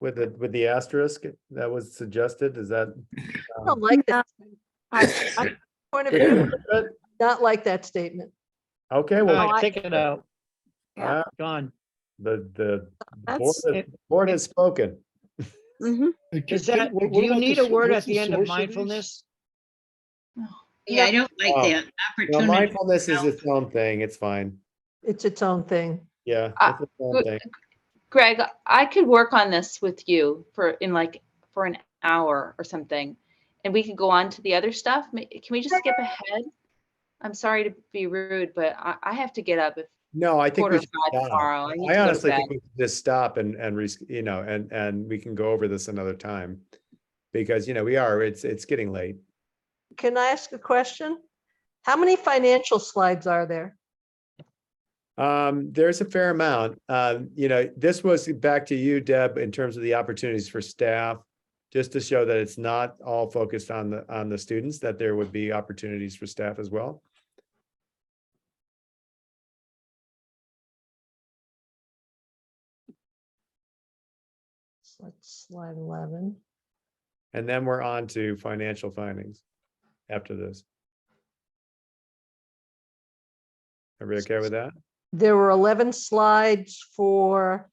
with the asterisk that was suggested, is that? I don't like that. I- Point of Okay, view, good. not like that statement. Okay, All well, right, take it out. Yeah. Gone. the That's- board has spoken. Mhm. Hey, Is can- that, what do you about need the a word what's at the end of source these? mindfulness? Yeah, I don't like Oh. that. No, Opportunity. mindfulness is its own thing, it's fine. It's its own thing. Yeah, Uh, it's its own thing. Greg, I could work on this with you for an hour or something, and we could go on to the other stuff. Can we just skip ahead? I'm sorry to be rude, but I have to get up at No, I think we should 4:45 stop. tomorrow. I need to I go to honestly bed. think we should just stop and we can go over this another time. Because, it's getting late. Can I ask a question? How many financial slides are there? There's a fair amount. This was back to you, Deb, in terms of the opportunities for staff, just to show that it's not all focused on the students, that there would be opportunities for staff as well. That's slide 11. And then we're on to financial findings after this. Everybody okay with that? There were 11 slides for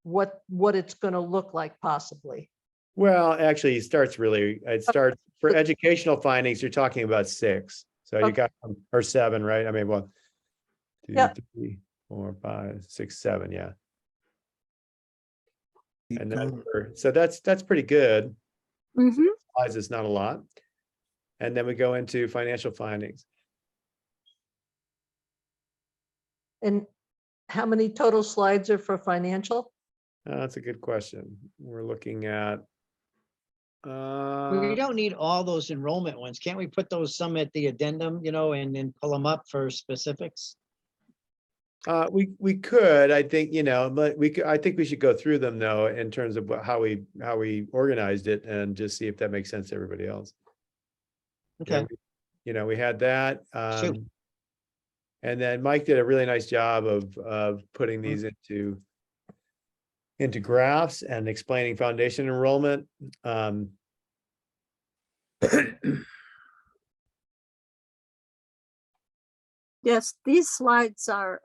what it's going to look like possibly. Well, actually, it starts for educational findings, you're talking about 6. So you Okay. got, or 7, right? I mean, 1, 2, Yeah. 3, 4, 5, 6, 7, yeah. Keep And then, going. so that's pretty good. Mm-hmm. Slides is not a lot. And then we go into financial findings. And how many total slides are for financial? That's a good question. We're looking at. We don't need all those enrollment ones. Can't we put those some at the addendum, and then pull them up for specifics? We could, I think, but I think we should go through them though, in terms of how we organized it and just see if that makes sense to everybody else. Okay. We had that. Shoot. And then Mike did a really nice job of putting these into graphs and explaining foundation enrollment. Yes, these slides are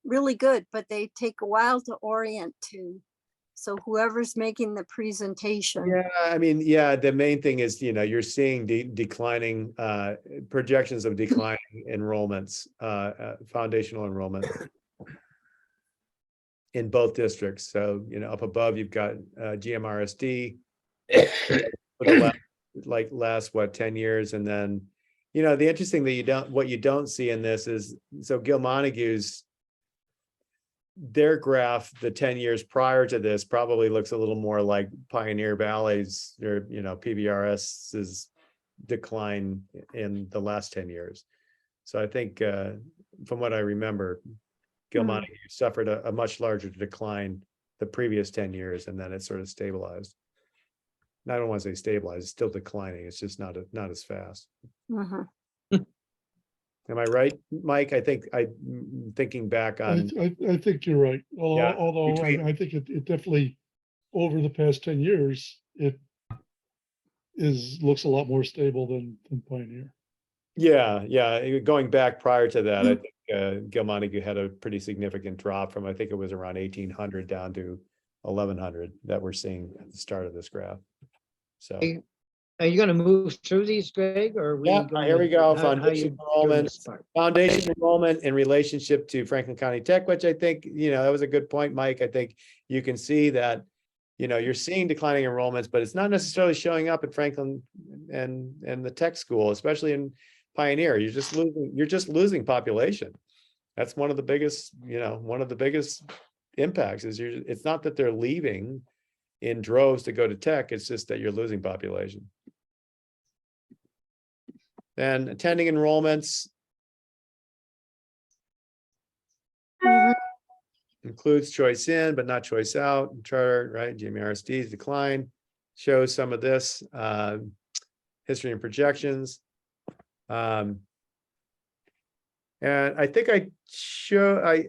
really good, but they take a while to orient to. So whoever's making the presentation. Yeah, I mean, the main thing is, you're seeing declining projections of declining enrollments, foundational enrollment in both districts. So, up above, you've got GMRSD for the last 10 years. And then, the interesting that what you don't see in this is, so Gil Montague's, their graph, the 10 years prior to this probably looks a little more like Pioneer Valley's or, PBRS's decline in the last 10 years. So I think from what I remember, Gil Montague suffered a much larger decline the previous 10 years, and then it sort of stabilized. I don't want to say stabilized, it's still declining. It's just not as fast. Mhm. Am I right, Mike? I think thinking back on. I think you're right. Yeah, Although between- I think it definitely, over the past 10 years, it looks a lot more stable than Pioneer. Yeah. Going back prior to that, I think Gil Montague had a pretty significant drop from, I think it was around 1,800 down to 1,100 that we're seeing at the start of this graph. So. Are you gonna move through these, Greg, or? Are we Yeah, going here we to- go. how you Foundation doing enrollment. this part? Foundation enrollment in relationship to Franklin County Tech, which I think, that was a good point, Mike. I think you can see that, you're seeing declining enrollments, but it's not necessarily showing up at Franklin and the tech school, especially in Pioneer. You're just losing population. That's one of the biggest, impacts is it's not that they're leaving in droves to go to tech, it's just that you're losing population. Then attending enrollments Mhm. includes choice in, but not choice out. Charter, right? GMRSD's decline shows some of this history and projections. And I think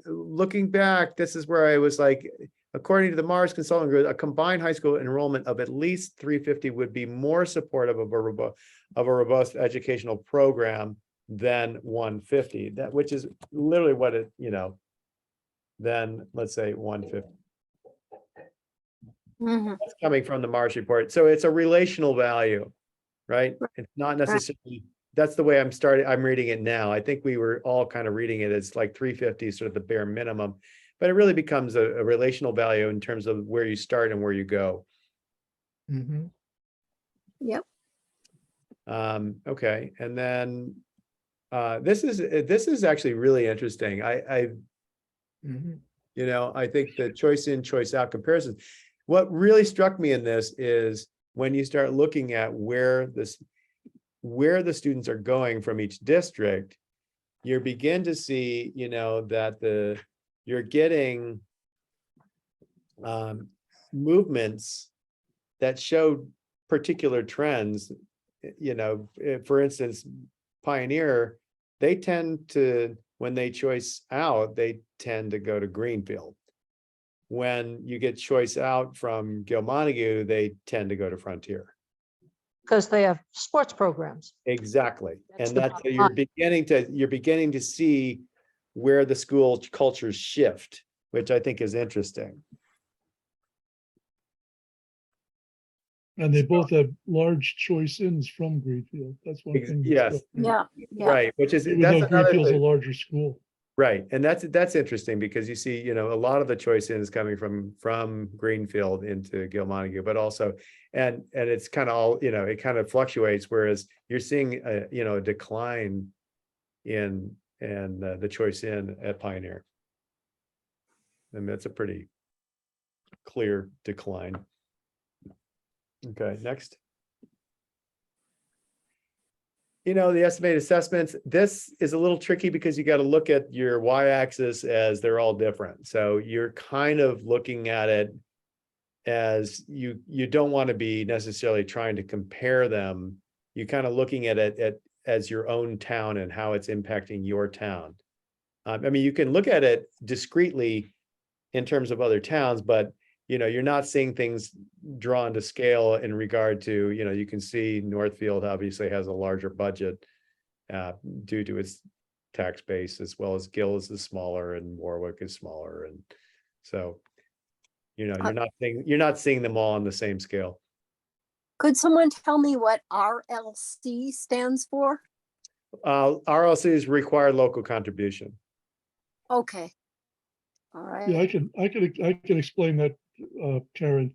looking back, this is where I was like, according to the Mars Consulting Group, a combined high school enrollment of at least 350 would be more supportive of a robust educational program than 150. Which is literally what it, then let's say 150. Mhm. That's coming from the Mars report. So it's a relational value, right? It's not necessarily. That's the way I'm reading it now. I think we were all kind of reading it as like 350 is sort of the bare minimum, but it really becomes a relational value in terms of where you start and where you go. Mhm. Yep. Okay, and then this is actually really interesting. Mhm. I think the choice in, choice out comparison. What really struck me in this is when you start looking at where where the students are going from each district, you begin to see, that you're getting movements that show particular trends. For instance, Pioneer, they tend to, when they choice out, they tend to go to Greenfield. When you get choice out from Gilmontague, they tend to go to Frontier. Because they have sports programs. Exactly. That's And the that's, bottom you're beginning to see where the school cultures shift, which I think is interesting. And they both have large choice ins from Greenfield. That's one thing. that Yes. struck me. Yeah. Right, which is, Even that's though another Greenfield's a thing. larger school. Right, and that's interesting because you see, a lot of the choice in is coming from Greenfield into Gilmontague, but also, and it's kind of all, it kind of fluctuates, whereas you're seeing a decline in the choice in at Pioneer. And that's a pretty clear decline. Okay, next. The estimated assessments, this is a little tricky because you got to look at your y-axis as they're all different. So you're kind of looking at it as you don't want to be necessarily trying to compare them. You're kind of looking at it as your own town and how it's impacting your town. I mean, you can look at it discretely in terms of other towns, but you're not seeing things drawn to scale in regard to, you can see Northfield obviously has a larger budget due to its tax base, as well as Gills is smaller and Warwick is smaller. And so, you're not seeing them all on the same scale. Could someone tell me what RLC stands for? RLC is required local contribution. Okay. All right. Yeah, I can explain that, Karen.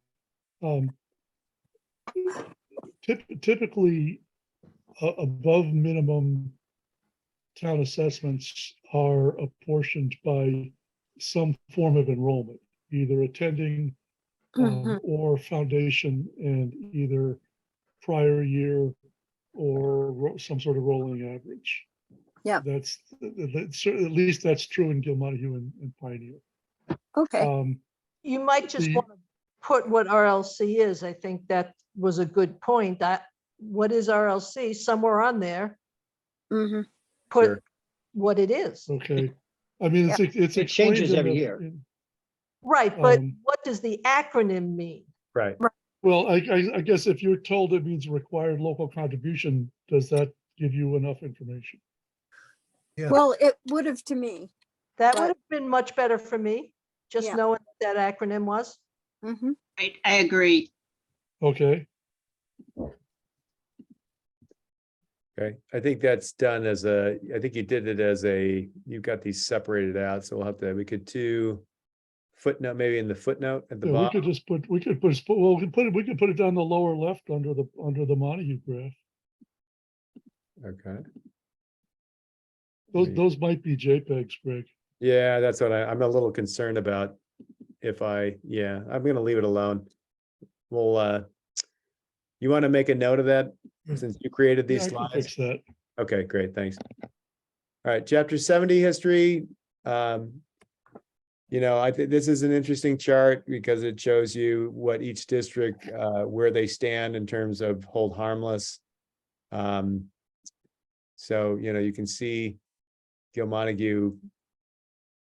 Typically, above minimum town assessments are apportioned by some form of enrollment, either attending or foundation, and either prior year or some sort of rolling average. Yeah. That's at least that's true in Gilmontague and Pioneer. Okay. You might just The- want to put what RLC is. I think that was a good point. What is RLC? Somewhere on there, Mhm. put Sure. what it is. Okay. I mean, it's It explained changes in every the- year. in- Right, but Um, what does the acronym mean? Right. Well, I guess if you're told it means required local contribution, does that give you enough information? Yeah. Well, it would have to me. That But- would have been much better for me, just Yeah. knowing what that acronym was. Mhm. I agree. Okay, Okay, I think that's done I think you did it as you've got these separated out, so we could do footnote, maybe in the footnote at the yeah, we bottom. could we could put it down the lower left under the Montague graph. Okay, Those might be JPEGs, Greg. yeah, that's what I'm a little concerned about. I'm gonna leave it alone. Well, you want to make a note of that since you created these Yeah, I can slides? fix that. Okay, great, thanks. All right, chapter 70 history. I think this is an interesting chart because it shows you what each district, where they stand in terms of hold harmless. So, you can see Gilmontague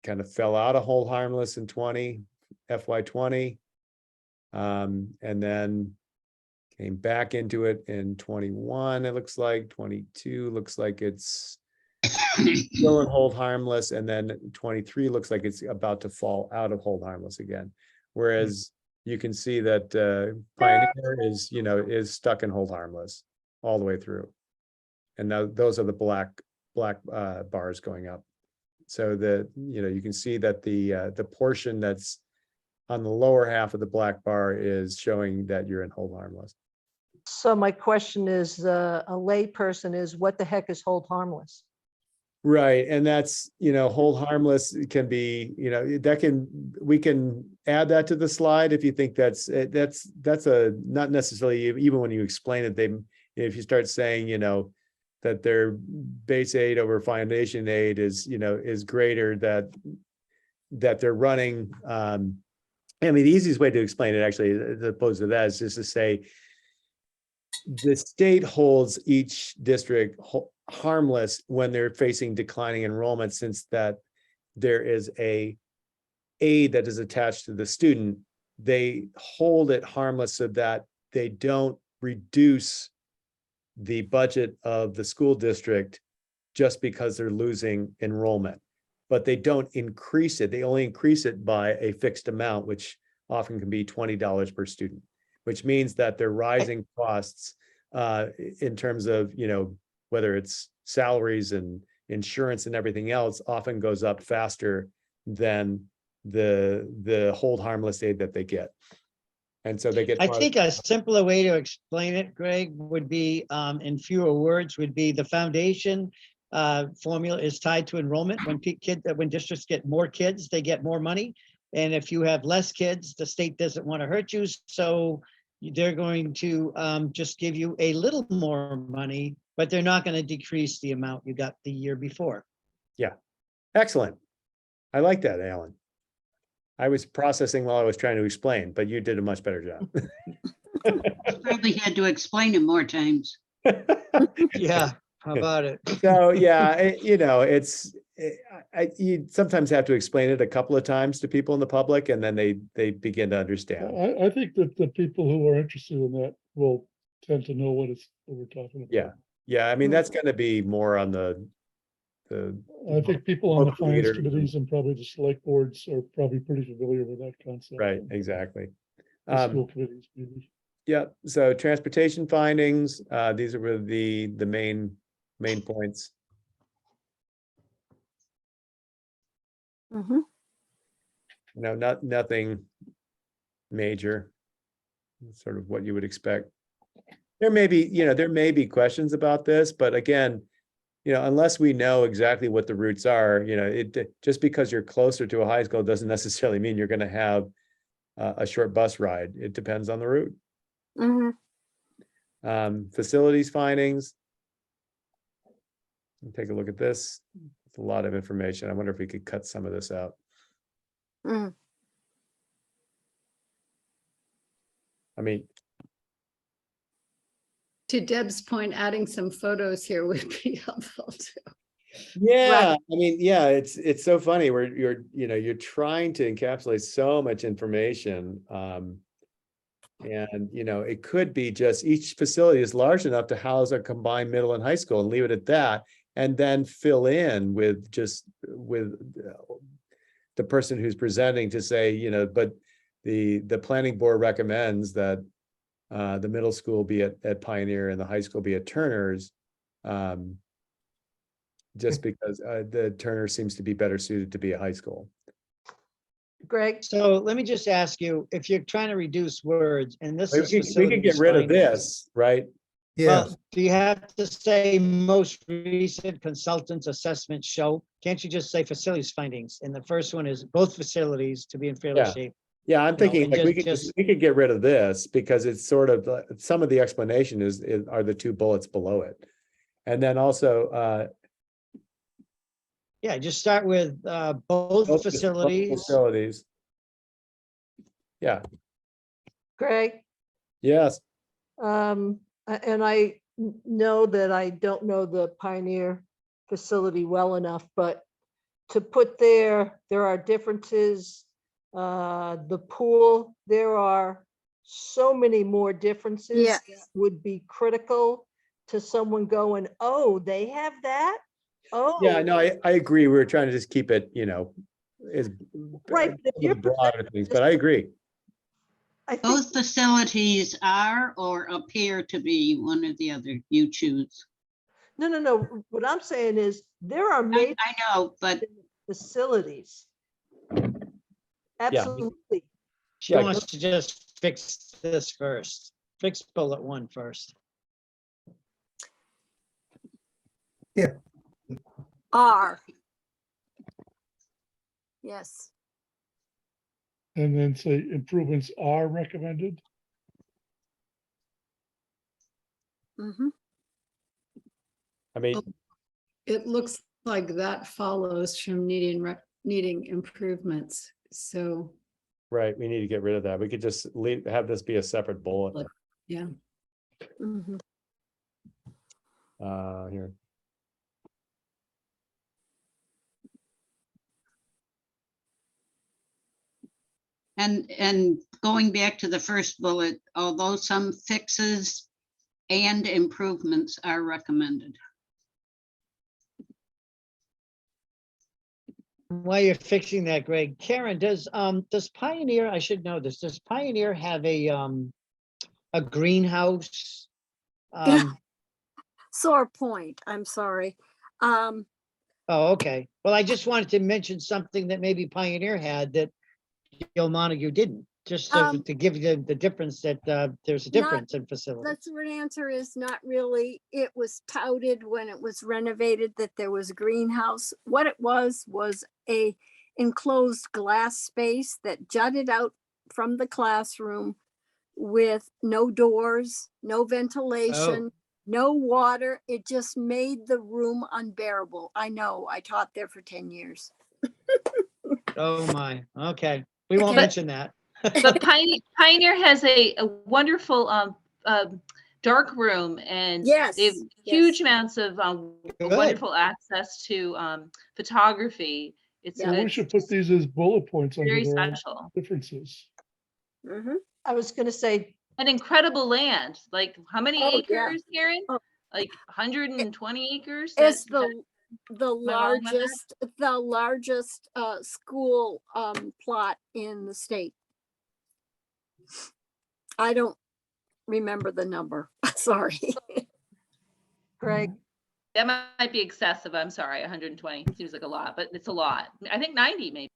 kind of fell out of hold harmless in FY 20. And then came back into it in 21, it looks like. 22 looks like it's still in hold harmless, and then 23 looks like it's about to fall out of hold harmless again. Whereas you can see that Pioneer is stuck in hold harmless all the way through. And now those are the black bars going up. So you can see that the portion that's on the lower half of the black bar is showing that you're in hold harmless. So my question is, a lay person is, what the heck is hold harmless? Right, and that's, hold harmless can be, we can add that to the slide if you think that's not necessarily, even when you explain it, if you start saying, that their base aid over foundation aid is, is greater, that they're running, I mean, the easiest way to explain it actually, as opposed to that, is just to say, the state holds each district harmless when they're facing declining enrollment, since that there is a aid that is attached to the student. They hold it harmless so that they don't reduce the budget of the school district just because they're losing enrollment. But they don't increase it. They only increase it by a fixed amount, which often can be $20 per student, which means that their rising costs in terms of, whether it's salaries and insurance and everything else, often goes up faster than the hold harmless aid that they get. And so they get. I think a simpler way to explain it, Greg, would be in fewer words, would be the foundation formula is tied to enrollment. When districts get more kids, they get more money. And if you have less kids, the state doesn't want to hurt you. So they're going to just give you a little more money, but they're not going to decrease the amount you got the year before. Yeah, excellent. I like that, Alan. I was processing while I was trying to explain, but you did a much better job. Probably had to explain it more times. Yeah, how about it? So, yeah, you sometimes have to explain it a couple of times to people in the public, and then they begin to understand. I think that the people who are interested in that will tend to know what we're talking about. Yeah, I mean, that's going to be more on the I think people on the local finance leaders. committees and probably the select boards are probably pretty familiar with that concept. Right, exactly. The school committees, maybe. Yeah, so transportation findings, these are really the main points. Mhm. Nothing major, sort of what you would expect. There may be questions about this, but again, unless we know exactly what the routes are, just because you're closer to a high school doesn't necessarily mean you're going to have a short bus ride. It depends on the route. Mhm. Facilities findings. Take a look at this. It's a lot of information. I wonder if we could cut some of this out. Mm. I mean, To Deb's point, adding some photos here would be helpful too. yeah, I mean, yeah, it's so funny where you're trying to encapsulate so much information. And it could be just each facility is large enough to house a combined middle and high school and leave it at that, and then fill in with the person who's presenting to say, but the planning board recommends that the middle school be at Pioneer and the high school be at Turner's, just because the Turner seems to be better suited to be a high school. Greg, So let me just ask you, if you're trying to reduce words, and this is. We could get rid of facilities this, right? Yeah, Well, do you have to say most recent consultants assessment show? Can't you just say facilities findings? And the first one is both facilities to be in fairly Yeah. shape. Yeah, I'm thinking and like we just- could get rid of this because it's sort of some of the explanation are the two bullets below it. And then also Yeah, just start with both facilities. Facilities. Yeah, Greg, yes, and I know that I don't know the Pioneer facility well enough, but to put there are differences. The pool, there are so many more differences. Yes. that would be critical to someone going, oh, they have that? Oh. yeah, no, I agree. We were trying to just keep it, as Right, but if you're broader things, but I agree. I think, Both facilities are or appear to be one or the other. You choose. no, what I'm saying is there are I major I know, but facilities. Absolutely. She Yeah, wants to just fix this first. Fix bullet one first. Are. Yes. And then say improvements are recommended. Mhm. I mean, It looks like that follows from needing improvements. So, right, we need to get rid of that. We could just have this be a separate bullet. yeah. Mhm. Here. And going back to the first bullet, although some fixes and improvements are recommended. While you're fixing that, Greg, Karen, does Pioneer, I should know this, does Pioneer have a greenhouse? Sore point, I'm sorry. Oh, okay. Well, I just wanted to mention something that maybe Pioneer had that Gil Montague didn't, just to give you the difference that there's a difference in The facilities. short answer is not really. It was touted when it was renovated that there was a greenhouse. What it was a enclosed glass space that jutted out from the classroom with no doors, no ventilation, no water. It just made the room unbearable. I know, I taught there for 10 years. Oh, my. Okay. We won't Okay. mention that. But Pioneer has a wonderful dark room, and Yes, they have yes. huge amounts of Good. wonderful access to photography. It's, Yeah. Well, we it's should put these as bullet points under very their own special. differences. Mhm. I was gonna say, An incredible land. Like how many Oh, yeah. acres, Karen? Oh. Like 120 acres? It's That- the Am I wrong about that? largest school plot in the state. I don't remember the number. Sorry. Greg, That might be excessive. I'm sorry. 120 seems like a lot, but it's a lot. I think 90 maybe.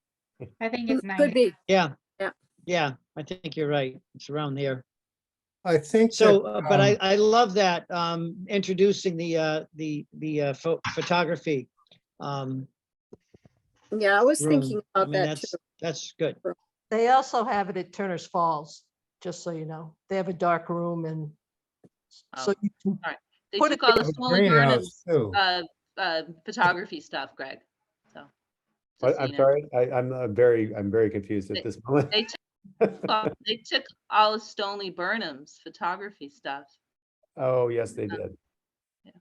I think it's Could 90. be. Yeah. Yeah. Yeah, I think you're right. It's around there. I think So, that, but I love that, introducing the photography. Yeah, I was room. thinking I about mean, that too. that's good. they also have it at Turner's Falls, just so you know. They have a dark room and so Oh. you can They Put took it all the a Smoley greenhouse Burnham's too. photography stuff, Greg. So. What? just so I'm you know. sorry, I'm very confused at this moment. They took all of Stoney Burnham's photography stuff. Oh, yes, they did. Yeah.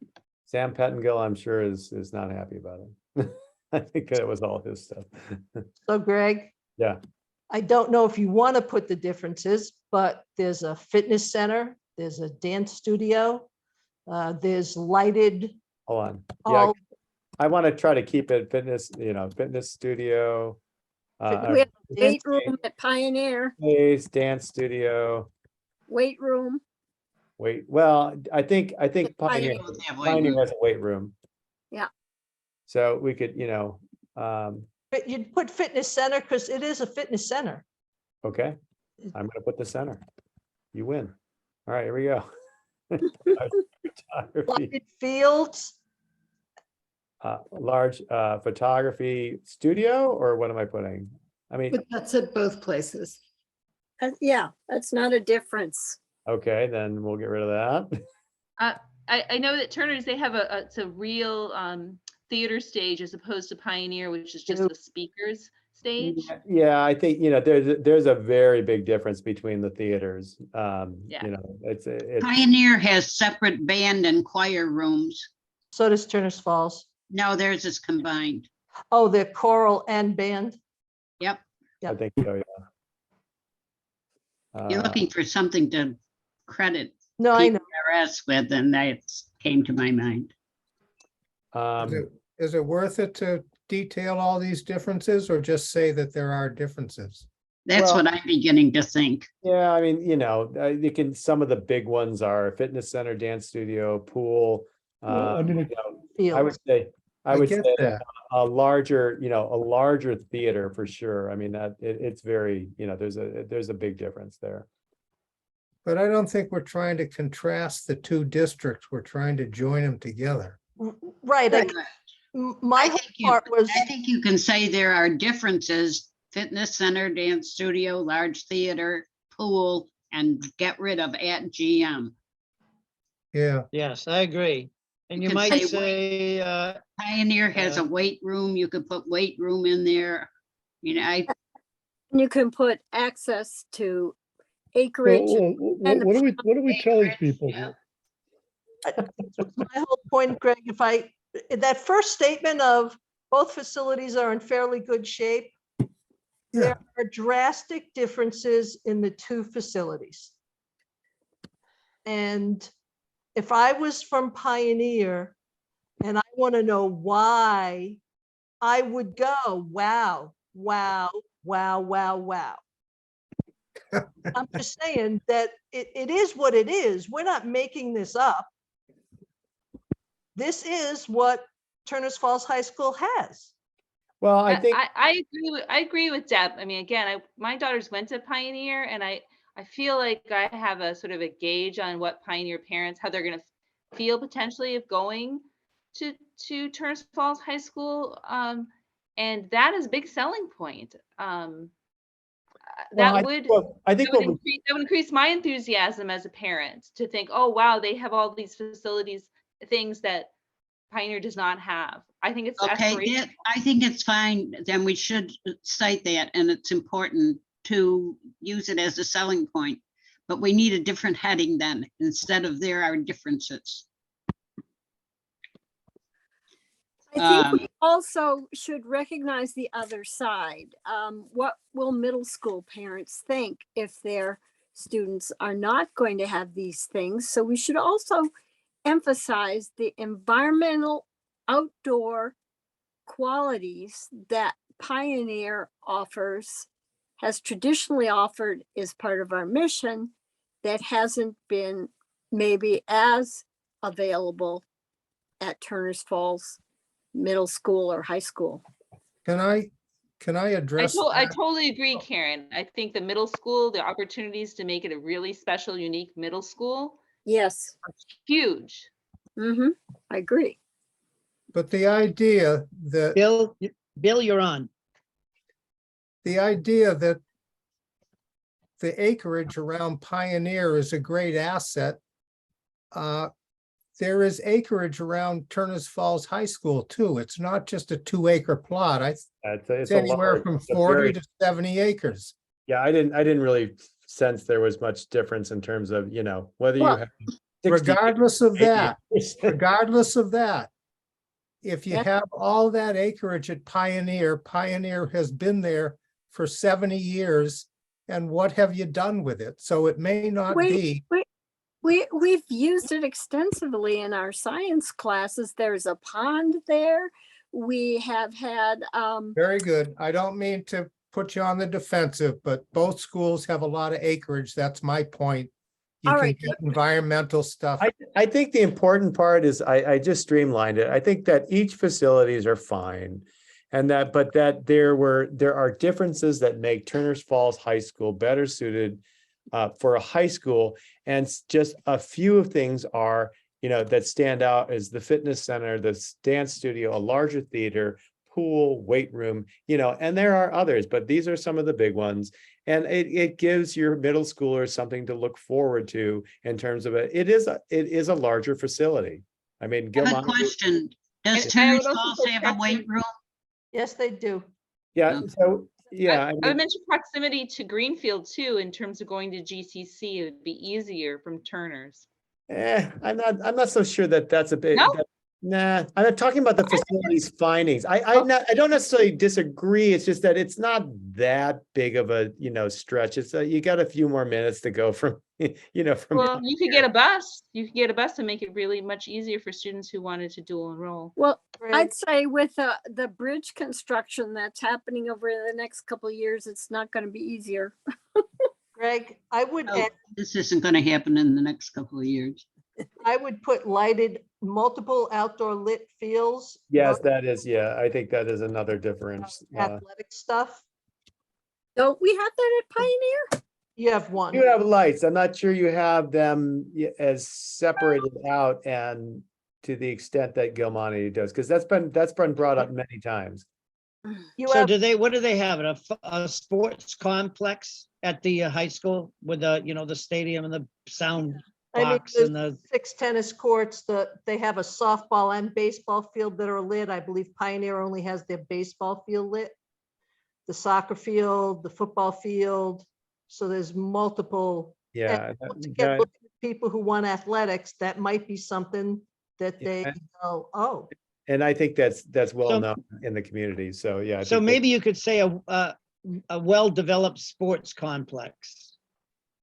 Sam Pettingill, I'm sure is not happy about it. I think that was all his stuff. So Greg, Yeah, I don't know if you want to put the differences, but there's a fitness center, there's a dance studio, there's lighted, hold on. Yeah, all I want to try to keep it fitness studio. We have a weight room at Pioneer, Space, dance studio. weight room. Wait, well, I think Pioneer Both have weight Pioneer room. has a weight room. Yeah. So we could, but you'd put fitness center because it is a fitness center. okay, I'm gonna put the center. You win. All right, here we go. Photography, Lighted fields, large photography studio, or what am I putting? I mean, But that's at both places. Yeah, that's not a difference. okay, then we'll get rid of that. I know that Turner's, they have it's a real theater stage as opposed to Pioneer, which is just the speakers stage. Yeah, I think, there's a very big difference between the theaters. Yeah. It's Pioneer has separate band and choir rooms. so does Turner's Falls. No, theirs is combined. Oh, they're choral and band. Yep. I think so, yeah. You're looking for something to credit No, I know. PRS with, and that came to my mind. Is it worth it to detail all these differences or just say that there are differences? That's Well- what I'm beginning to think. Yeah, I mean, you can, some of the big ones are fitness center, dance studio, pool. Well, I mean, I would Fields. say, I I would get say that. a larger theater for sure. I mean, that it's very, there's a big difference there. But I don't think we're trying to contrast the two districts. We're trying to join them together. Right. My whole part was, I think you can say there are differences: fitness center, dance studio, large theater, pool, and get rid of at GM. Yeah, Yes, I agree. And you can might say say, Pioneer has a weight room. You could put weight room in there. You know, You can put access to acreage. and the What do we tell these people Yeah. here? My whole point, Greg, that first statement of both facilities are in fairly good shape, yeah. there are drastic differences in the two facilities. And if I was from Pioneer and I want to know why, I would go, wow, wow, wow, wow, wow. I'm just saying that it is what it is. We're not making this up. This is what Turners Falls High School has. Well, I think, I agree with Deb. I mean, again, my daughters went to Pioneer, and I feel like I have a sort of a gauge on what Pioneer parents, how they're going to feel potentially of going to Turners Falls High School. And that is a big selling point. well, That would I think what we that would increase my enthusiasm as a parent to think, oh, wow, they have all these facilities, things that Pioneer does not have. I think it's Okay, aspirational. I think it's fine. Then we should cite that, and it's important to use it as a selling point. But we need a different heading then, instead of there are differences. I think we also should recognize the other side. What will middle school parents think if their students are not going to have these things? So we should also emphasize the environmental outdoor qualities that Pioneer offers, has traditionally offered, is part of our mission, that hasn't been maybe as available at Turners Falls Middle School or high school. Can I address? I that? totally agree, Karen. I think the middle school, the opportunities to make it a really special, unique middle school, Yes. huge. I agree. But the idea that Bill, you're on. the idea that the acreage around Pioneer is a great asset. There is acreage around Turners Falls High School too. It's not just a 2-acre plot. It's anywhere from 40 to 70 acres. yeah, I didn't really sense there was much difference in terms of, whether you Well, have 60 Regardless of that, acres. regardless of that, if you Yeah. have all that acreage at Pioneer, Pioneer has been there for 70 years. And what have you done with it? So it may not be. We've used it extensively in our science classes. There's a pond there. We have had, Very good. I don't mean to put you on the defensive, but both schools have a lot of acreage. That's my point. You All can right. get environmental stuff. I think the important part is I just streamlined it. I think that each facilities are fine. And but there are differences that make Turners Falls High School better suited for a high school. And just a few of things are, that stand out as the fitness center, the dance studio, a larger theater, pool, weight room, and there are others, but these are some of the big ones. And it gives your middle schoolers something to look forward to in terms of it is a larger facility. I mean, I have a Gilmont, question. Does And I would Turners also Falls say have a weight room? Yes, they do. yeah, so yeah, I would mention proximity to Greenfield too, in terms of going to GCC, it would be easier from Turners. I'm not so sure that that's a big. No? Nah, I'm not talking about the facilities findings. I don't necessarily disagree. It's just that it's not that big of a stretch. It's you got a few more minutes to go from from. Well, you could get a bus. You could get a bus to make it really much easier for students who wanted to dual enroll. well, Greg, I'd say with the bridge construction that's happening over the next couple of years, it's not going to be easier. Greg, I would Oh, this isn't going to happen in the next couple of years. put lighted, multiple outdoor lit fields. Yes, no that is. Yeah, I think that is another difference. Athletic stuff. Don't we have that at Pioneer? You have one. You have lights. I'm not sure you have them as separated out and to the extent that Gilmont does, because that's been brought up many times. You So have, what do they have? A sports complex at the high school with the, the stadium and the sound I mean, box there's and the, 6 tennis courts, they have a softball and baseball field that are lit. I believe Pioneer only has their baseball field lit. The soccer field, the football field. So there's multiple. Yeah. To get looking at people who want athletics, that might be something that Yeah. they go, oh, And I think that's well So- known in the community. So, yeah. I so think that- maybe you could say a well-developed sports complex,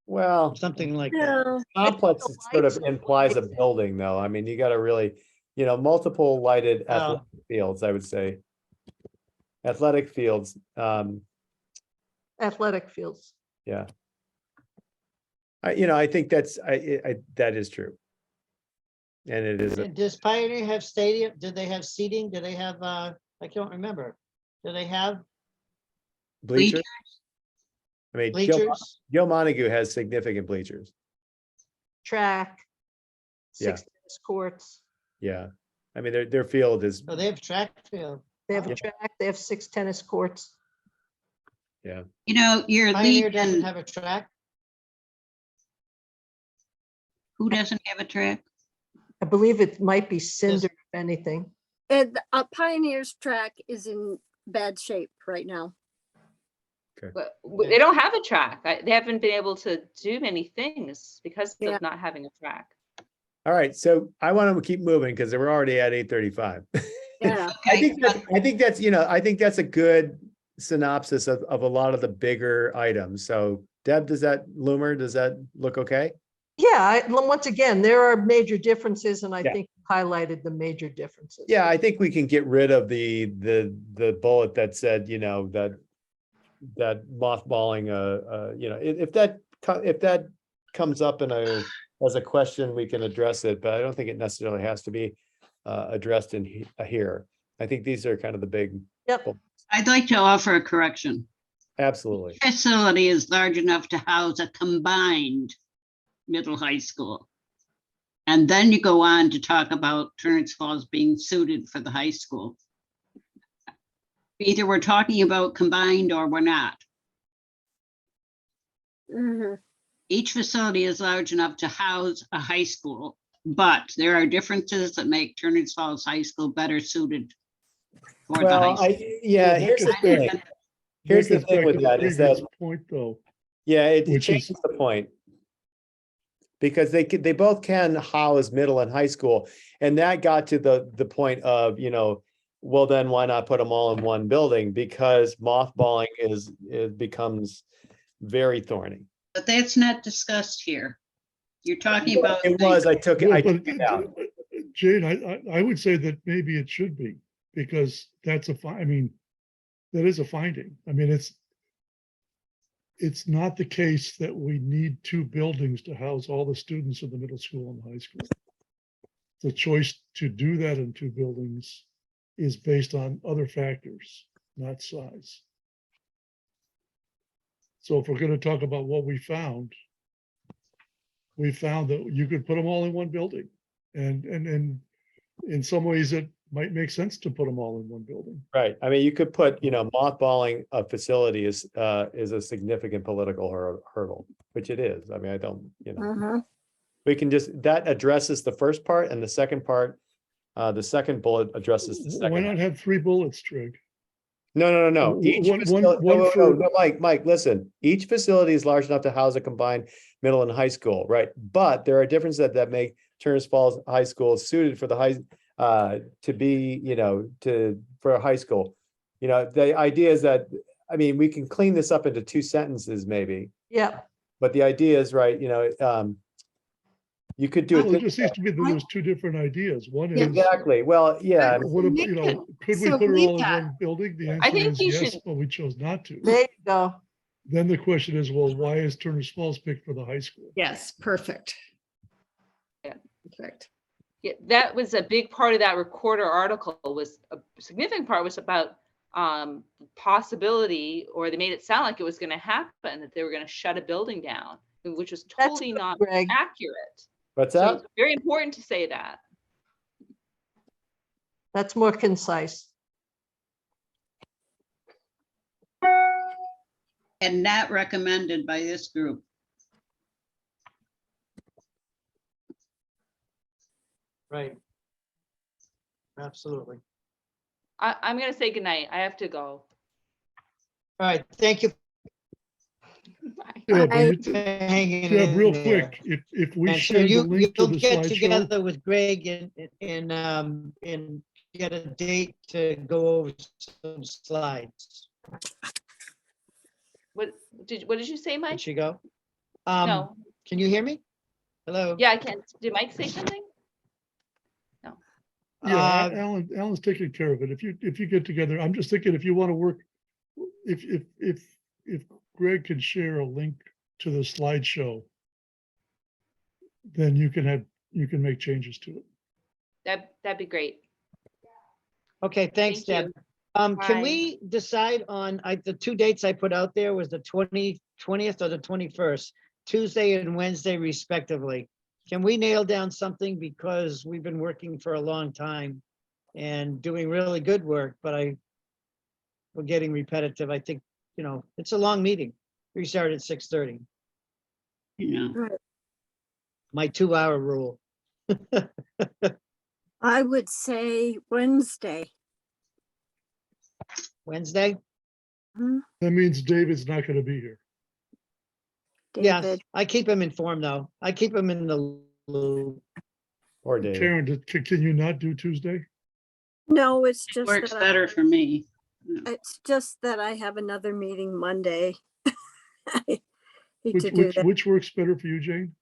well, something like that. Yeah, complex the sort of lights- implies a building though. I mean, you gotta really, multiple lighted Oh. athletic fields, I would say. Athletic fields, athletic fields. yeah. I think that is true. And it is, And does Pioneer have stadium? Did they have seating? Do they have, I can't remember. Do they have bleachers. I mean, bleachers? Gil Montague has significant bleachers. Track. Yeah. 6 tennis courts. Yeah. I mean, their field is, Oh, they have track field. They have Yeah. a track, they have 6 tennis courts. yeah. You know, your Pioneer lead, doesn't and have a track. who doesn't have a track? I believe it might be Cinder, if anything. and Pioneer's track is in bad shape right now. But they don't have a track. They haven't been able to do many things because Yeah. of not having a track. All right, so I want to keep moving because we're already at 8:35. Yeah, I Okay, think that's a good synopsis of a lot of the bigger items. So Deb, does that look okay? Yeah, once again, there are major differences and I Yeah. think you highlighted the major differences. Yeah, I think we can get rid of the bullet that said, that mothballing, if that comes up as a question, we can address it, but I don't think it necessarily has to be addressed in here. I think these are kind of the big, Yep, I'd like to offer a correction. absolutely. Facility is large enough to house a combined middle high school. And then you go on to talk about Turner's Falls being suited for the high school. Either we're talking about combined or we're not. mhm. Each facility is large enough to house a high school, but there are differences that make Turner's Falls High School better suited for the high Well, school. here's the thing. Here's the That gets thing back with to the that is that, previous Point though, yeah, it which is- changes the point. Because they both can house middle and high school. And that got to the point of, well, then why not put them all in one building? Because mothballing it becomes very thorny. But that's not discussed here. You're talking about. It was, I took Well, it but, out. Jane, I would say that maybe it should be, because that's that is a finding. I mean, it's not the case that we need 2 buildings to house all the students in the middle school and the high school. The choice to do that in 2 buildings is based on other factors, not size. So if we're going to talk about what we found that you could put them all in one building. And in some ways, it might make sense to put them all in one building. Right. I mean, you could put, mothballing a facility is a significant political hurdle, which it is. I mean, I don't, Mhm. we can that addresses the first part, and the second part, the second bullet addresses the Why second. not have 3 bullets, Trig? No. W- Each one- facility- one no, for- no, Mike, listen. Each facility is large enough to house a combined middle and high school, right? But there are differences that make Turner's Falls High School suited for the to be, for a high school. The idea is that, I mean, we can clean this up into 2 sentences maybe, yeah. but the idea is, right, you could do Well, it it. just seems to me that there's 2 different ideas. One is, Exactly. Well, yeah. what about, could we So put it leave all in that. one building? The I answer think is you yes, should- but we chose not to. There you go. Then the question is, well, why is Turner's Falls picked for the high school? Yes, perfect. Yeah. Perfect. Yeah, that was a big part of that recorder article. Was a significant part was about possibility, or they made it sound like it was going to happen, that they were going to shut a building down, which was That's totally good, not Greg. accurate. What's So that? it's very important to say that. That's more concise. And not recommended by this group. Right. Absolutely. I'm gonna say goodnight. I have to go. All right, thank you Bye. Yeah, but I- for hanging yeah, in real there. quick, if we And so share the you'll link to the get slideshow, together with Greg and get a date to go over some slides. What did you say, Did Mike? she go? No. Can you hear me? Hello? Yeah, I can't. Did Mike say something? yeah, Uh, Alan's taking care of it. If you get together, I'm just thinking if you want to work, if Greg can share a link to the slideshow, then you can make changes to it. That'd be great. Okay, thanks, Thank Deb. you. Can Bye. we decide on, the two dates I put out there was the 20th or the 21st, Tuesday and Wednesday respectively. Can we nail down something, because we've been working for a long time and doing really good work, but we're getting repetitive. I think, it's a long meeting. We started at 6:30, Yeah. my 2-hour rule. I would say Wednesday. Wednesday? That means David's not going to be here. Yes, David, I keep him informed though. I keep him in the loop. Or David. Karen, can you not do Tuesday? no, it's just Works that better for me. it's just that I have another meeting Monday. I hate to do that. Which works better for you, Jane?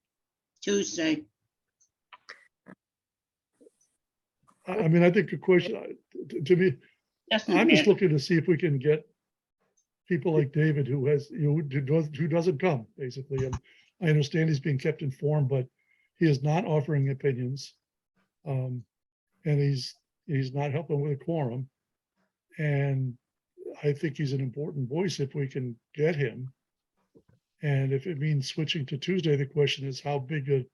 Tuesday. I mean, I think the question, to me, Doesn't I'm just matter. looking to see if we can get people like David who doesn't come, basically. And I understand he's being kept informed, but he is not offering opinions. And he's not helping with a quorum. And I think he's an important voice if we can get him. And if it means switching to Tuesday, the question is how big a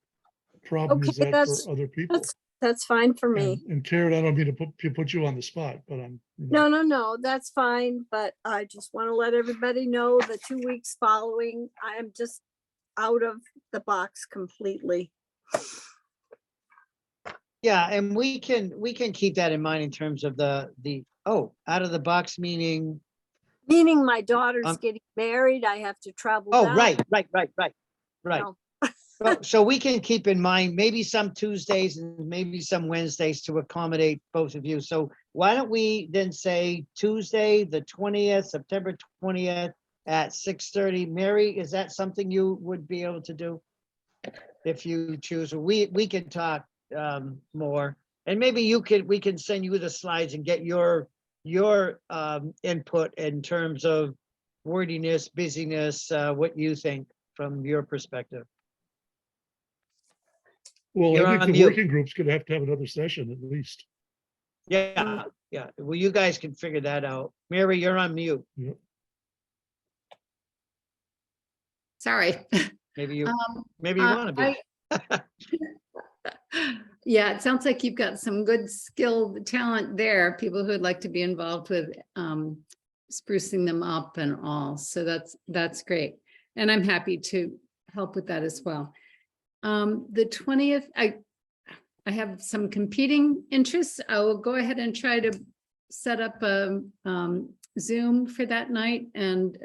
problem is Okay, that for other people? That's fine for me. And Karen, I don't mean to put you on the spot, but No, that's fine, but I just want to let everybody know the 2 weeks following, I am just out of the box completely. Yeah, and we can keep that in mind in terms of the out of the box meaning. Meaning my daughter's Um, getting married, I have to travel Oh, down. right. No. So we can keep in mind maybe some Tuesdays and maybe some Wednesdays to accommodate both of you. So why don't we then say Tuesday, the 20th, September 20th at 6:30? Mary, is that something you would be able to do? If you choose, we can talk more, and maybe we can send you the slides and get your input in terms of wordiness, busyness, what you think from your perspective. well, You're I on think the mute. working group's gonna have to have another session at least. Yeah. Well, you guys can figure that out. Mary, you're on mute. Sorry. Maybe you Um, want to be. Yeah, it sounds like you've got some good skill, talent there, people who'd like to be involved with sprucing them up and all. So that's great. And I'm happy to help with that as well. The 20th, I have some competing interests. I will go ahead and try to set up a Zoom for that night. And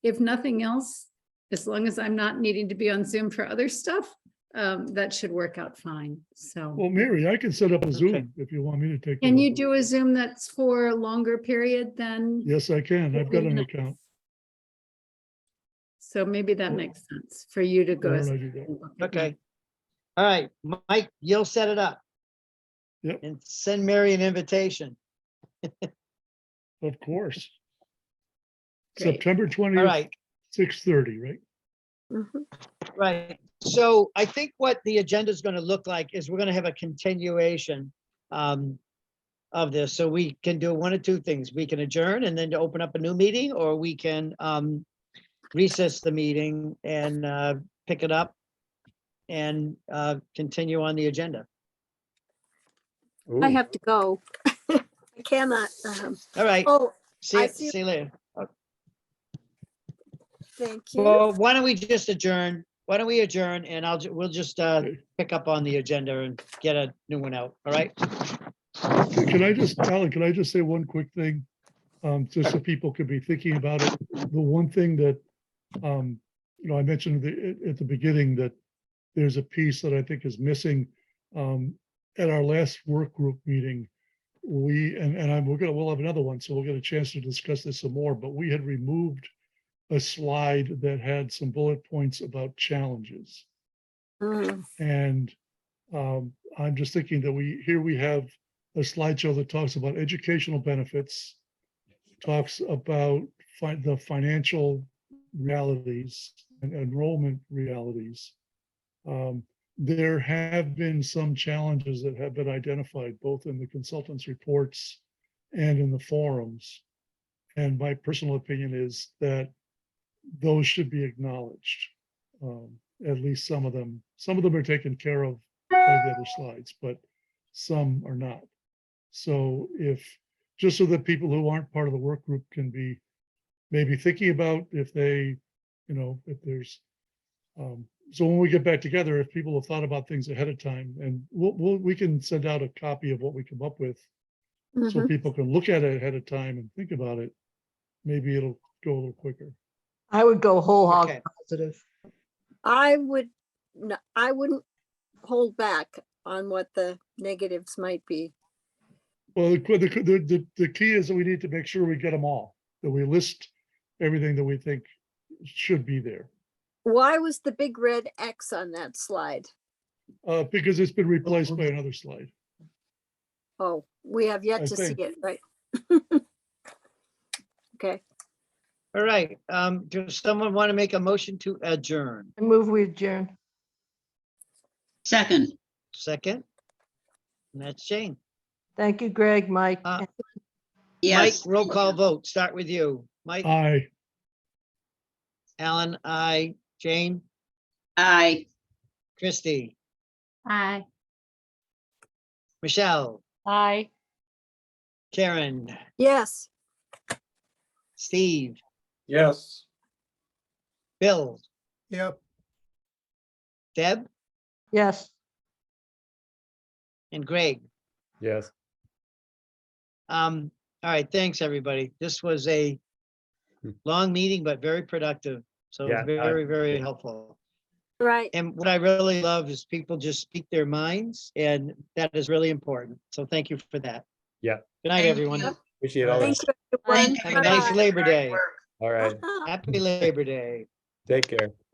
if nothing else, as long as I'm not needing to be on Zoom for other stuff, that should work out fine. So. Well, Mary, I can set up a Okay. Zoom if you want me to take. Can it you over. do a Zoom that's for a longer period than? Yes, I can. I've got an account. So maybe that makes sense for you to go. Why as- don't I do that? and look at Okay. All right, Mike, you'll set it up. Yep. And send Mary an invitation. Of course. Great. September All 20th, right. 6:30, right? Mhm. Right. So I think what the agenda is going to look like is we're going to have a continuation of this. So we can do one of two things. We can adjourn and then to open up a new meeting, or we can recess the meeting and pick it up and continue on the agenda. I Ooh. have to go. I cannot. All right. Oh, See I you, see- see you later. thank you. Well, why don't we just adjourn why don't we adjourn and we'll just pick up on the agenda and get a new one out, all right? Can I just, Alan, can I just say one quick thing? Just so people could be thinking about it. The one thing that, I mentioned at the beginning that there's a piece that I think is missing. At our last work group meeting, we'll have another one, so we'll get a chance to discuss this some more, but we had removed a slide that had some bullet points about challenges. Mm, And I'm just thinking that we have a slideshow that talks about educational benefits, talks about the financial realities and enrollment realities. There have been some challenges that have been identified both in the consultants' reports and in the forums. And my personal opinion is that those should be acknowledged. At least some of them. Some of them are taken care of by the other slides, but some are not. So just so that people who aren't part of the work group can be maybe thinking about if they, if there's, so when we get back together, if people have thought about things ahead of time, and we can send out a copy of what we come up with so mhm. people can look at it ahead of time and think about it. Maybe it'll go a little quicker. I would go whole hog Okay. positive. I wouldn't hold back on what the negatives might be. Well, the key is that we need to make sure we get them all, that we list everything that we think should be there. Why was the big red X on that slide? Because it's been replaced by another slide. Oh, we have yet I to see think. it, right? Okay, All right, does someone want to make a motion to adjourn? I move we adjourn. Second, Second? And that's Jane. Thank you, Greg, Mike. Uh, Mike, yes. roll call vote, start with you. Mike, Aye. Alan, I, Jane, Aye. Christie, Aye. Michelle, Aye. Karen, yes. Steve, Yes. Bill, Yep. Deb, Yes. and Greg. Yes. All right, thanks, everybody. This was a long meeting, but very productive. So Yeah, very, very helpful. Right. And what I really love is people just speak their minds, and that is really important. So thank you for that. Yeah. Good night, Thank everyone. you. Appreciate all Thank that. you, everyone. Thank Have a nice Bye-bye. Labor Day. All right. Happy Labor Day. Take care.